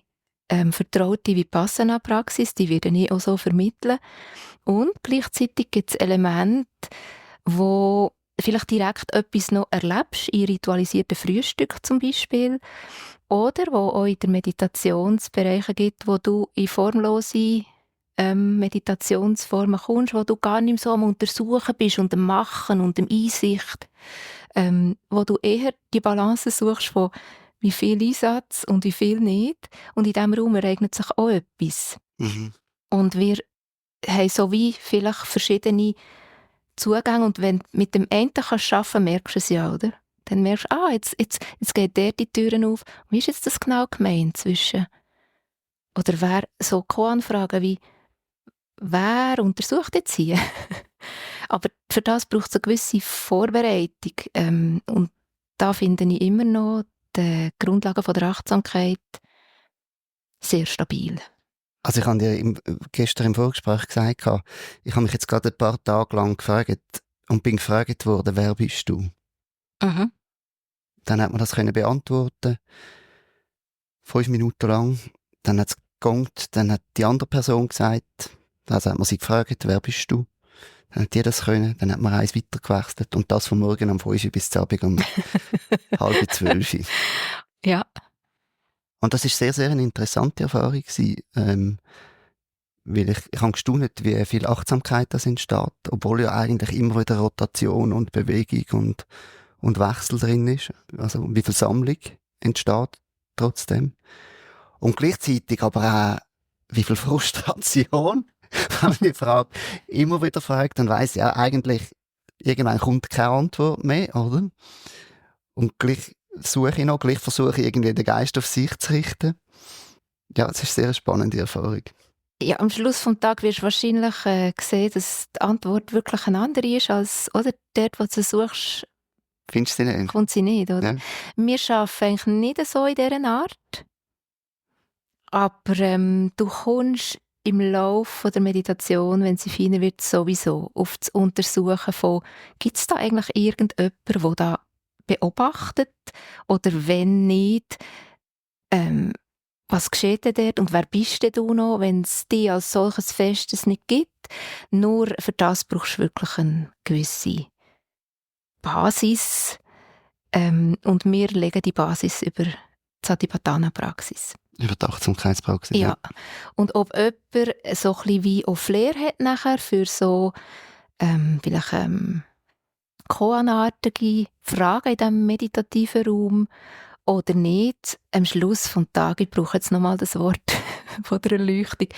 vertraute Vipassana-Praxis, die werde ich auch so vermitteln. Und gleichzeitig gibt es Elemente, wo vielleicht direkt etwas noch erlebst, in ritualisierten Frühstück zum Beispiel, oder wo auch in den Meditationsbereichen gibt, wo du in formlose Meditationsformen kommst, wo du gar nicht mehr so am Untersuchen bist und am Machen und am Einsicht, wo du eher die Balance suchst von wie viel Einsatz und wie viel nicht. Und in diesem Raum ereignet sich auch etwas. Und wir haben so wie vielleicht verschiedene Zugänge. Und wenn du mit dem einen kannst arbeiten, merkst du es ja, oder? Dann merkst du, jetzt geht der die Türen auf. Wie ist jetzt das genau gemeint zwischen? Oder wer so Co-Anfragen wie, wer untersucht jetzt hier? Aber für das braucht es eine gewisse Vorbereitung. Und da finde ich immer noch die Grundlagen von der Achtsamkeit sehr stabil. Also ich habe dir gestern im Vorgespräch gesagt, ich habe mich jetzt gerade ein paar Tage lang gefragt und bin gefragt worden, wer bist du? Dann hat man das können beantworten, 5 Minuten lang. Dann hat es gegongt, dann hat die andere Person gesagt, also hat man sie gefragt, wer bist du? Dann hat die das können, dann hat man eins weitergewechselt und das von morgen um 5 Uhr bis zum Abend um 11:30. Ja. Und das ist sehr, sehr eine interessante Erfahrung gewesen, weil ich habe gestaunt, wie viel Achtsamkeit das entsteht, obwohl ja eigentlich immer wieder Rotation und Bewegung und Wechsel drin ist, also wie viel Sammlung entsteht trotzdem. Und gleichzeitig aber auch, wie viel Frustration, wenn man die Frage immer wieder fragt, dann weiss ja eigentlich, irgendwann kommt keine Antwort mehr, oder? Und gleich gleich versuche ich irgendwie den Geist auf sich zu richten. Ja, es ist eine sehr spannende Erfahrung. Ja, am Schluss vom Tag wirst du wahrscheinlich sehen, dass die Antwort wirklich eine andere ist, als oder dort, wo du sie suchst, Findest du sie nicht? kommt sie nicht. Oder? Ja. Wir arbeiten eigentlich nicht so in dieser Art, aber du kommst im Laufe der Meditation, wenn sie feiner wird, sowieso auf das Untersuchen von, gibt es da eigentlich irgendjemanden, der da beobachtet oder wenn nicht, ähm, was geschieht denn dort und wer bist denn du noch, wenn es dich als solches Festes nicht gibt? Nur für das brauchst du wirklich eine gewisse Basis und wir legen die Basis über die Satipatthana-Praxis. Über die Achtsamkeitspraxis. Ja. Und ob jemand so ein bisschen wie auch Flair hat nachher für so vielleicht koanartige Fragen in diesem meditativen Raum oder nicht, am Schluss des Tages, ich brauche jetzt nochmal das Wort von der Erleuchtung,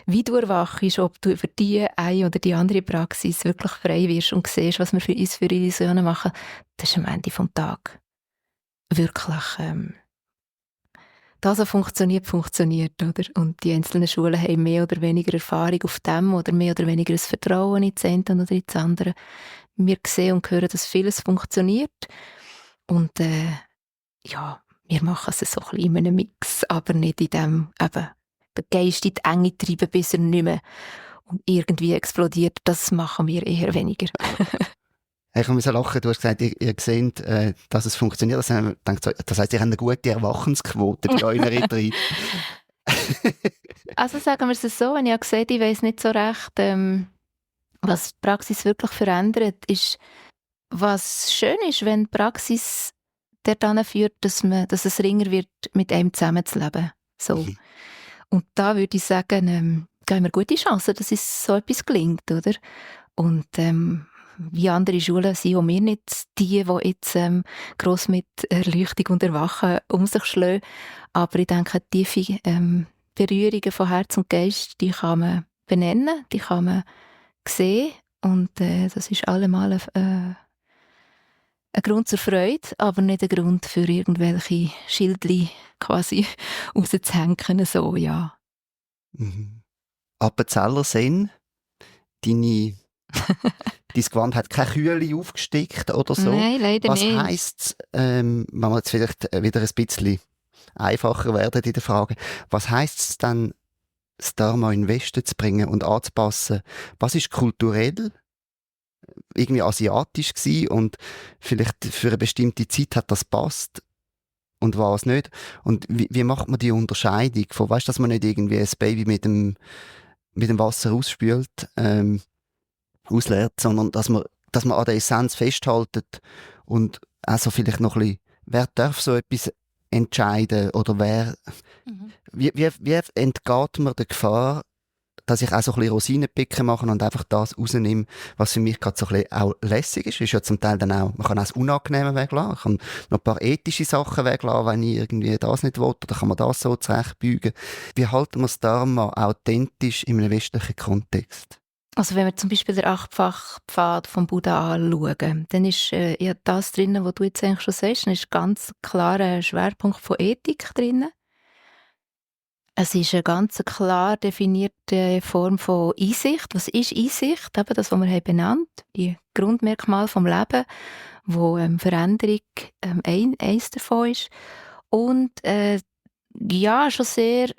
wie du erwachst, ob du über die eine oder die andere Praxis wirklich frei wirst und siehst, was wir für uns für Illusionen machen, das ist am Ende des Tages wirklich das, was funktioniert, oder? Und die einzelnen Schulen haben mehr oder weniger Erfahrung auf dem oder mehr oder weniger ein Vertrauen in das eine oder in das andere. Wir sehen und hören, dass vieles funktioniert und ja, wir machen es so ein bisschen in einem Mix, aber nicht in dem eben den Geist in die Enge treiben, bis er nicht mehr und irgendwie explodiert. Das machen wir eher weniger. Ich muss lachen, du hast gesagt, ihr seht, dass es funktioniert. Das heisst, ihr habt eine gute Erwachensquote bei euren Retreat. Also sagen wir es so, wenn ich habe gesagt, ich weiss nicht so recht, was die Praxis wirklich verändert, ist, was schön ist, wenn die Praxis daran führt, dass es ringer wird, mit einem zusammenzuleben. So. Und da würde ich sagen, geben wir gute Chancen, dass es so etwas gelingt, oder? Und wie andere Schulen sind auch wir nicht die jetzt gross mit Erleuchtung und Erwachen um sich schlagen. Aber ich denke, tiefe Berührungen von Herz und Geist, die kann man benennen, die kann man sehen. Und das ist allemal ein Grund zur Freude, aber nicht ein Grund für irgendwelche Schildli quasi rauszuhängen. So, ja. Mhm. Appenzeller Zen, dein Gewand hat keine Kühle aufgesteckt oder so. Nein, leider Was nicht. heisst, wenn wir jetzt vielleicht wieder ein bisschen einfacher werden in der Frage, was heisst es dann, das Dharma in den Westen zu bringen und anzupassen? Was ist kulturell irgendwie asiatisch gewesen und vielleicht für eine bestimmte Zeit hat das passt und was nicht? Und wie macht man die Unterscheidung von, weißt, dass man nicht irgendwie ein Baby mit dem Wasser ausspült, ausleert, sondern dass man an der Essenz festhaltet und also vielleicht noch ein bisschen, wer darf so etwas entscheiden oder wer, wie entgeht man der Gefahr, dass ich auch so ein bisschen Rosinenpicken mache und einfach das rausnehme, was für mich gerade so ein bisschen auch lässig ist. Ist ja zum Teil dann auch, man kann auch das Unangenehme weglassen, ich kann noch ein paar ethische Sachen weglassen, wenn ich irgendwie das nicht will, oder kann man das so zurechtbügen. Wie halten wir es da mal authentisch in einem westlichen Kontext? Also wenn wir zum Beispiel den Achtfach-Pfad vom Buddha anschauen, dann ist ja das drin, was du jetzt eigentlich schon sagst, dann ist ganz klar ein Schwerpunkt von Ethik drin. Es ist eine ganz klar definierte Form von Einsicht. Was ist Einsicht? Eben das, was wir benannt haben, die Grundmerkmale des Lebens, wo Veränderung eins davon ist. Und ja, schon sehr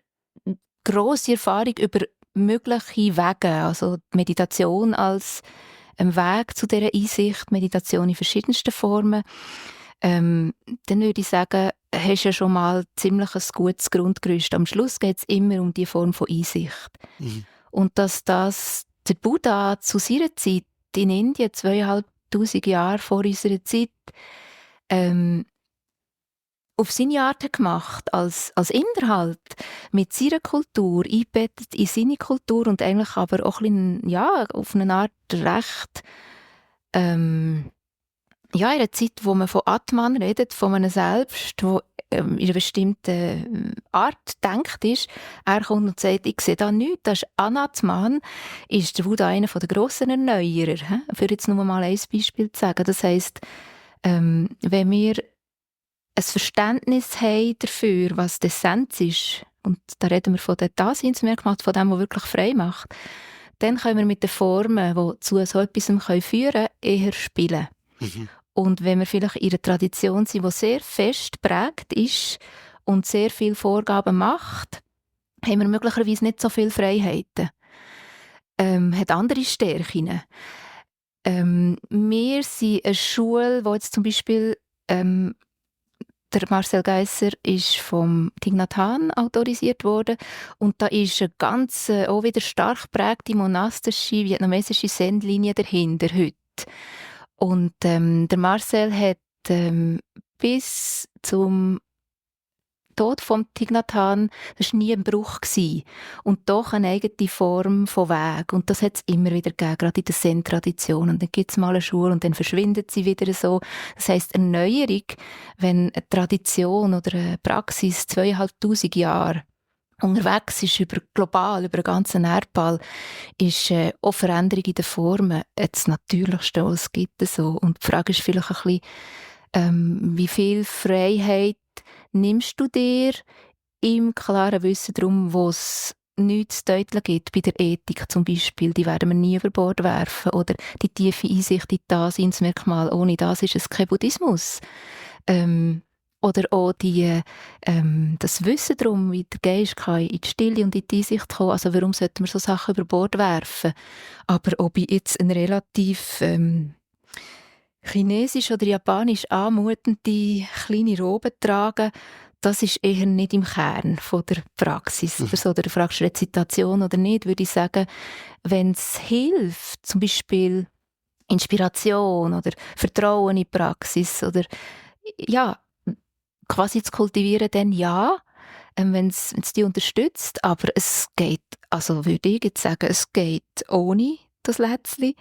grosse Erfahrung über mögliche Wege, also Meditation als Weg zu dieser Einsicht, Meditation in verschiedensten Formen. Dann würde ich sagen, hast du ja schon mal ziemlich ein gutes Grundgerüst. Am Schluss geht es immer um die Form von Einsicht. Mhm. Und dass das der Buddha zu seiner Zeit in Indien, 2500 Jahre vor unserer Zeit, auf seine Art hat gemacht, als Inder halt, mit seiner Kultur, eingebettet in seine Kultur und eigentlich aber auch ein bisschen, ja, auf eine Art recht, ja, in einer Zeit, wo man von Atman redet, von einem Selbst, wo in einer bestimmten Art denkt ist. Er kommt und sagt, ich sehe da nichts, das ist Anatman, ist der Buddha einer der grossen Erneuerer. Für jetzt nur mal ein Beispiel zu sagen. Das heisst, wenn wir ein Verständnis haben dafür, was die Essenz ist und da reden wir von den Daseinsmerkmalen, von dem, was wirklich frei macht, dann können wir mit den Formen, die zu so etwas führen können, eher spielen. Mhm. Und wenn wir vielleicht in einer Tradition sind, die sehr fest geprägt ist und sehr viele Vorgaben macht, haben wir möglicherweise nicht so viele Freiheiten. Hat andere Stärken. Wir sind eine Schule, wo jetzt zum Beispiel der Marcel Geisser ist vom Thich Nhat Hanh autorisiert worden und da ist eine ganz auch wieder stark geprägte monastische vietnamesische Zen-Linie dahinter heute. Und der Marcel hat bis zum Tod vom Thich Nhat Hanh, das war nie ein Bruch gewesen. Und doch eine eigene Form von Weg. Und das hat es immer wieder gegeben, gerade in der Zen-Tradition. Und dann gibt es mal eine Schule und dann verschwindet sie wieder so. Das heisst, Erneuerung, wenn eine Tradition oder eine Praxis 2500 Jahre unterwegs ist, global, über den ganzen Erdball, ist auch Veränderung in den Formen das Natürlichste, was es gibt. So. Und die Frage ist vielleicht ein bisschen, wie viel Freiheit nimmst du dir im klaren Wissen darum, wo es nichts zu deuteln gibt, bei der Ethik zum Beispiel, die werden wir nie über Bord werfen, oder die tiefe Einsicht in die Daseinsmerkmale, ohne das ist es kein Buddhismus. Oder auch das Wissen darum, wie der Geist kann in die Stille und in die Einsicht kommen, also warum sollten wir so Sachen über Bord werfen? Aber ob ich jetzt eine relativ chinesisch oder japanisch anmutende kleine Robe tragen, das ist eher nicht im Kern von der Praxis. Oder so, oder du fragst Rezitation oder nicht, würde ich sagen, wenn es hilft, zum Beispiel Inspiration oder Vertrauen in die Praxis oder ja, quasi zu kultivieren, dann ja, wenn es die unterstützt, aber es geht, also würde ich jetzt sagen, es geht ohne das Lätzchen.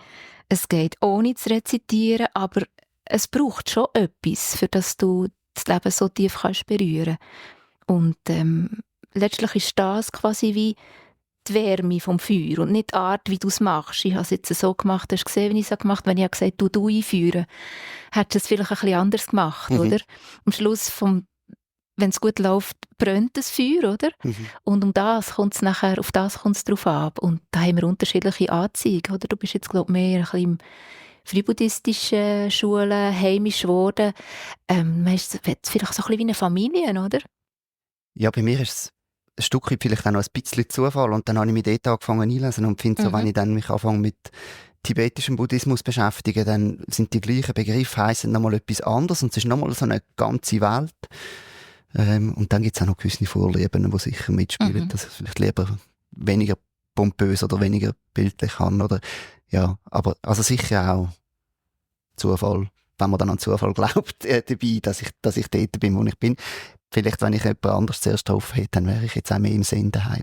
Es geht ohne zu rezitieren, aber es braucht schon etwas, für das du das Leben so tief kannst berühren. Und letztlich ist das quasi wie die Wärme vom Feuer und nicht die Art, wie du es machst. Ich habe es jetzt so gemacht, hast du gesehen, wie ich es gemacht habe? Wenn ich gesagt habe, du einführen, hättest du es vielleicht ein bisschen anders gemacht, oder? Am Schluss wenn es gut läuft, brennt das Feuer, oder? Und auf das kommt es drauf ab. Und da haben wir unterschiedliche Anziehungen, oder? Du bist jetzt, glaube ich, mehr ein bisschen im frühbuddhistischen Schulen heimisch geworden. Man ist vielleicht so ein bisschen wie eine Familie, oder? Ja, bei mir ist es ein Stück weit vielleicht auch noch ein bisschen Zufall und dann habe ich mich dort angefangen einlesen und finde so, wenn ich dann mich anfange mit tibetischem Buddhismus beschäftige, dann sind die gleichen Begriffe, heissen nochmal etwas anderes und es ist nochmal so eine ganze Welt. Und dann gibt es auch noch gewisse Vorlieben, die sicher mitspielen, dass ich vielleicht lieber weniger pompös oder weniger bildlich kann. Oder, ja, aber also sicher auch Zufall, wenn man dann an Zufall glaubt, dabei, dass ich dort bin, wo ich bin. Vielleicht, wenn ich jemand anderes zuerst drauf hätte, dann wäre ich jetzt auch mehr im Sinn daheim.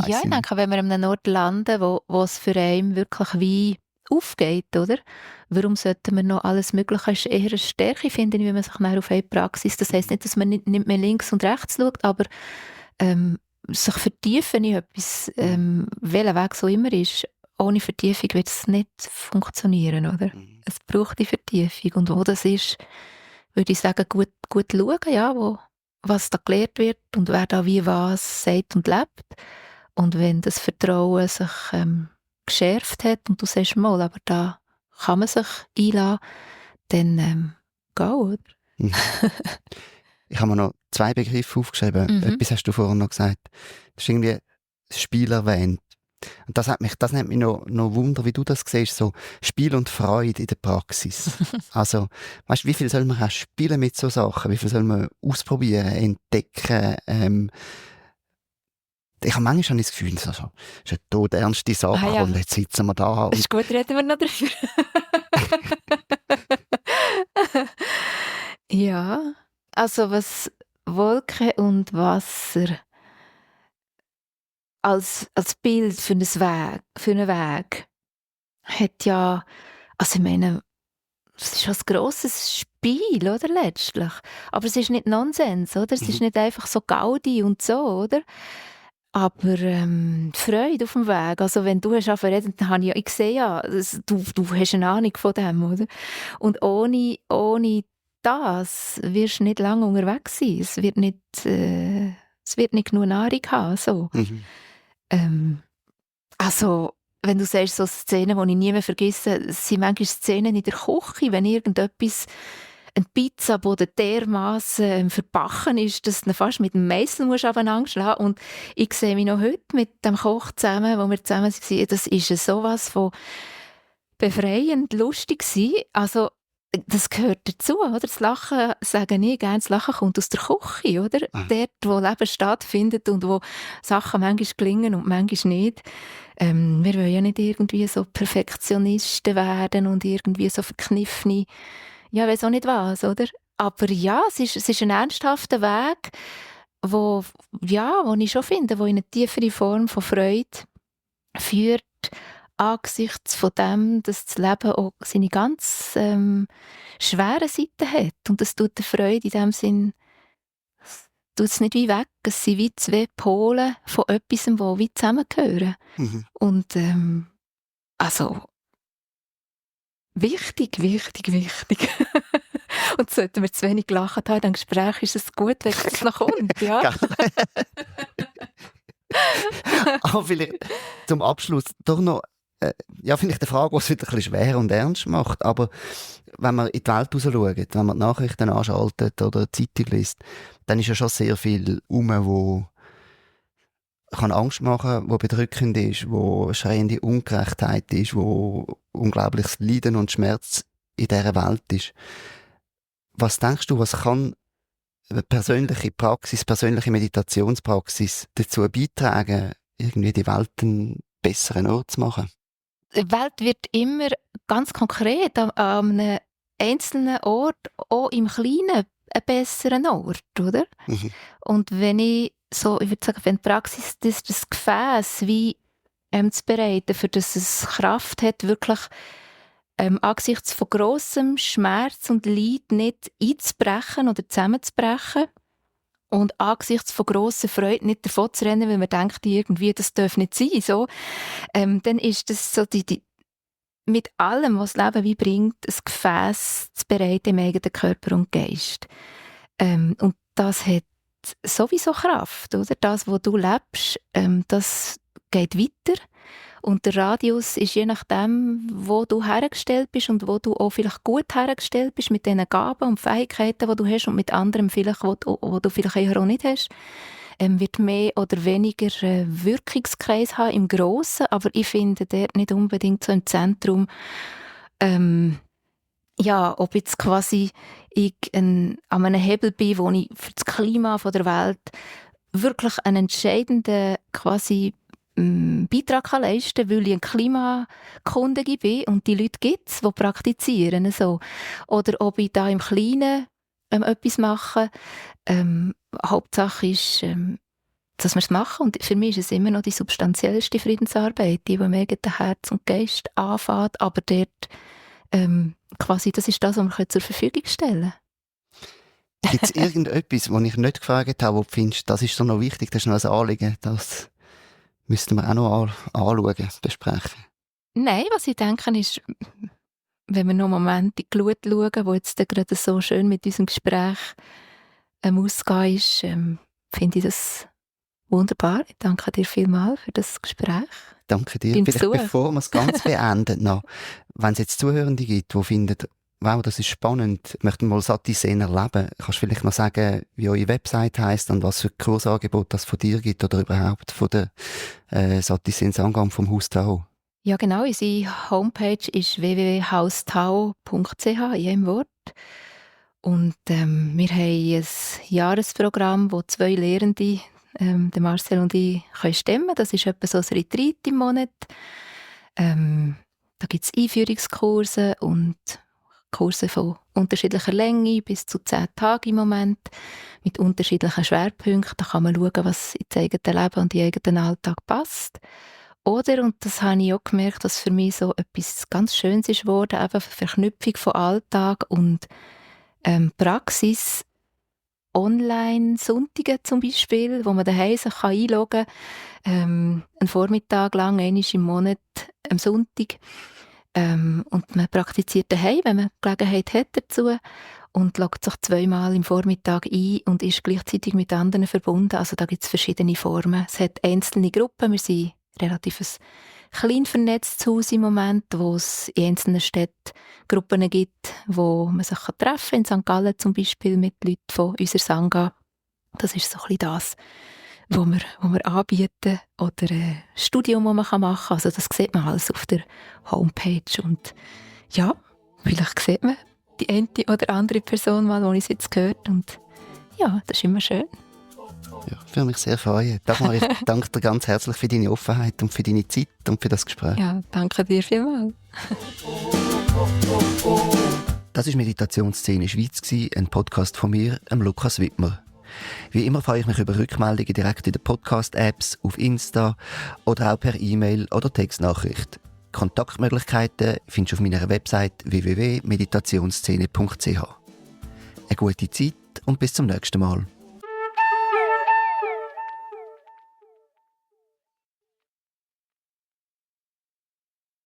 Ja, ich denke, wenn wir an einem Ort landen, wo es für einen wirklich wie aufgeht, oder? Warum sollten wir noch alles Mögliche? Das ist eher eine Stärke, finde ich, wenn man sich näher auf eine Praxis. Das heisst nicht, dass man nicht mehr links und rechts schaut, aber sich vertiefen in etwas, welcher Weg so immer ist, ohne Vertiefung wird es nicht funktionieren, oder? Es braucht die Vertiefung. Und wo das ist, würde ich sagen, gut schauen, ja, was da gelehrt wird und wer da wie was sagt und lebt. Und wenn das Vertrauen sich geschärft hat und du sagst mal, aber da kann man sich einlassen, dann geh, oder? Ich habe mir noch 2 Begriffe aufgeschrieben. Etwas hast du vorhin noch gesagt. Das ist irgendwie das Spiel erwähnt. Und das nimmt mich noch Wunder, wie du das siehst, so Spiel und Freude in der Praxis. Also, weißt du, wie viel soll man auch spielen mit so Sachen? Wie viel soll man ausprobieren, entdecken? Ich habe manchmal das Gefühl, das ist eine todernste Sache ja. und jetzt sitzen wir da. Und ist gut, reden wir noch dafür. Ja, also was Wolke und Wasser als Bild für einen Weg hat ja, also ich meine, es ist ein grosses Spiel, oder, letztlich. Aber es ist nicht Nonsens, oder? Es ist nicht einfach so Gaudi und so, oder? Aber die Freude auf dem Weg, also wenn du hast angefangen, dann habe ich sehe ja, du hast eine Ahnung von dem, oder? Und ohne das wirst du nicht lange unterwegs sein. Es wird nicht es wird nicht genug Nahrung haben. So. Mhm. Also, wenn du sagst, so Szenen, die ich nie mehr vergesse, es sind manchmal Szenen in der Küche, wenn irgendetwas, eine Pizza, die dermassen verbacken ist, dass du ihn fast mit dem Meißel musst aufeinander schlagen. Und ich sehe mich noch heute mit dem Koch zusammen, wo wir zusammen waren, das ist sowas von befreiend lustig gewesen. Also, das gehört dazu, oder? Das Lachen, sagen ich gerne, das Lachen kommt aus der Küche, oder? Dort, wo Leben stattfindet und wo Sachen manchmal gelingen und manchmal nicht. Wir wollen ja nicht irgendwie so Perfektionisten werden und irgendwie so verkniffene, ja, ich weiss auch nicht was, oder? Aber ja, es ist ein ernsthafter Weg, wo ich schon finde, wo in eine tiefere Form von Freude führt, angesichts von dem, dass das Leben auch seine ganz schweren Seiten hat. Und das tut der Freude in dem Sinn, tut es nicht wie weg. Es sind wie zwei Pole von etwas, die wie zusammengehören. Mhm. Und also wichtig, wichtig, wichtig. Und sollten wir zu wenig gelacht haben in diesem Gespräch, ist es gut, wenn es noch kommt. Ja? Aber vielleicht zum Abschluss doch noch vielleicht eine Frage, die es wieder ein bisschen schwer und ernst macht. Aber wenn man in die Welt raus schaut, wenn man die Nachrichten anschaltet oder eine Zeitung liest, dann ist ja schon sehr viel wo kann Angst machen, wo bedrückend ist, wo schreiende Ungerechtheit ist, wo unglaubliches Leiden und Schmerz in dieser Welt ist. Was denkst du, was kann eine persönliche Praxis, persönliche Meditationspraxis dazu beitragen, irgendwie die Welt einen besseren Ort zu machen? Die Welt wird immer ganz konkret an einem einzelnen Ort, auch im Kleinen, ein besserer Ort, oder? Mhm. Und wenn ich würde sagen, wenn die Praxis das Gefäß wie zu bereiten, für das es Kraft hat, wirklich angesichts von grossem Schmerz und Leid nicht einzubrechen oder zusammenzubrechen und angesichts von grosser Freude nicht davon zu rennen, weil man denkt, irgendwie, das darf nicht sein, so, dann ist das so mit allem, was das Leben wie bringt, ein Gefäß zu bereiten im eigenen Körper und Geist. Und das hat sowieso Kraft, oder? Das, was du lebst, das geht weiter. Und der Radius ist je nachdem, wo du hergestellt bist und wo du auch vielleicht gut hergestellt bist mit den Gaben und Fähigkeiten, die du hast und mit anderem vielleicht, wo du vielleicht eher auch nicht hast, wird mehr oder weniger Wirkungskreis haben im Grossen, aber ich finde dort nicht unbedingt so im Zentrum, ob jetzt quasi ich an einem Hebel bin, wo ich für das Klima der Welt wirklich einen entscheidenden quasi Beitrag kann leisten, weil ich ein Klimakundige bin und die Leute gibt es, die praktizieren. So. Oder ob ich da im Kleinen etwas mache. Hauptsache ist, dass wir es machen. Und für mich ist es immer noch die substanziellste Friedensarbeit, die im eigenen Herz und Geist anfängt, aber dort quasi, das ist das, was wir zur Verfügung stellen können. Gibt es irgendetwas, was ich nicht gefragt habe, wo du findest, das ist so noch wichtig, das ist noch ein Anliegen, das müssten wir auch noch anschauen, besprechen? Nein, was ich denke ist, wenn wir noch einen Moment in die Glut schauen, wo jetzt gerade so schön mit unserem Gespräch ausgehen ist, finde ich das wunderbar. Ich danke dir vielmals für das Gespräch. Danke dir. Vielleicht bevor wir es ganz beenden noch, wenn es jetzt Zuhörende gibt, die finden, wow, das ist spannend, ich möchte mal Sati-Zen erleben, kannst du vielleicht noch sagen, wie eure Website heisst und was für Kursangebote das von dir gibt oder überhaupt von der Sati-Zen Sangam vom Haus Tao? Ja genau, unsere Homepage ist www.haustao.ch in einem Wort. Und wir haben ein Jahresprogramm, wo 2 Lehrende, der Marcel und ich, können stemmen. Das ist etwa so ein Retreat im Monat. Da gibt es Einführungskurse und Kurse von unterschiedlicher Länge bis zu 10 Tagen im Moment mit unterschiedlichen Schwerpunkten. Da kann man schauen, was ins eigene Leben und in den eigenen Alltag passt. Oder, und das habe ich auch gemerkt, dass für mich so etwas ganz Schönes ist geworden, eben Verknüpfung von Alltag und Praxis, Online-Sonntage zum Beispiel, wo man daheim sich einloggen kann, einen Vormittag lang, einmal im Monat, am Sonntag. Und man praktiziert daheim, wenn man Gelegenheit hat dazu. und loggt sich 2-mal im Vormittag ein und ist gleichzeitig mit anderen verbunden. Also da gibt es verschiedene Formen. Es hat einzelne Gruppen. Wir sind relativ ein klein vernetztes Haus im Moment, wo es in einzelnen Städten Gruppen gibt, wo man sich treffen kann. In St. Gallen zum Beispiel mit Leuten von unserer Sangha. Das ist so ein bisschen das, was wir anbieten. Oder ein Studium, das man machen kann. Also das sieht man alles auf der Homepage. Und ja, vielleicht sieht man die eine oder andere Person mal, die uns jetzt gehört. Und ja, das ist immer schön. Ja, ich würde mich sehr freuen. Dagmar, ich danke dir ganz herzlich für deine Offenheit und für deine Zeit und für das Gespräch. Ja, danke dir vielmals. Das war Meditationsszene Schweiz, ein Podcast von mir, Lukas Wittmer. Wie immer freue ich mich über Rückmeldungen direkt in den Podcast-Apps, auf Insta oder auch per E-Mail oder Textnachricht. Kontaktmöglichkeiten findest du auf meiner Website www.meditationsszene.ch. Eine gute Zeit und bis zum nächsten Mal.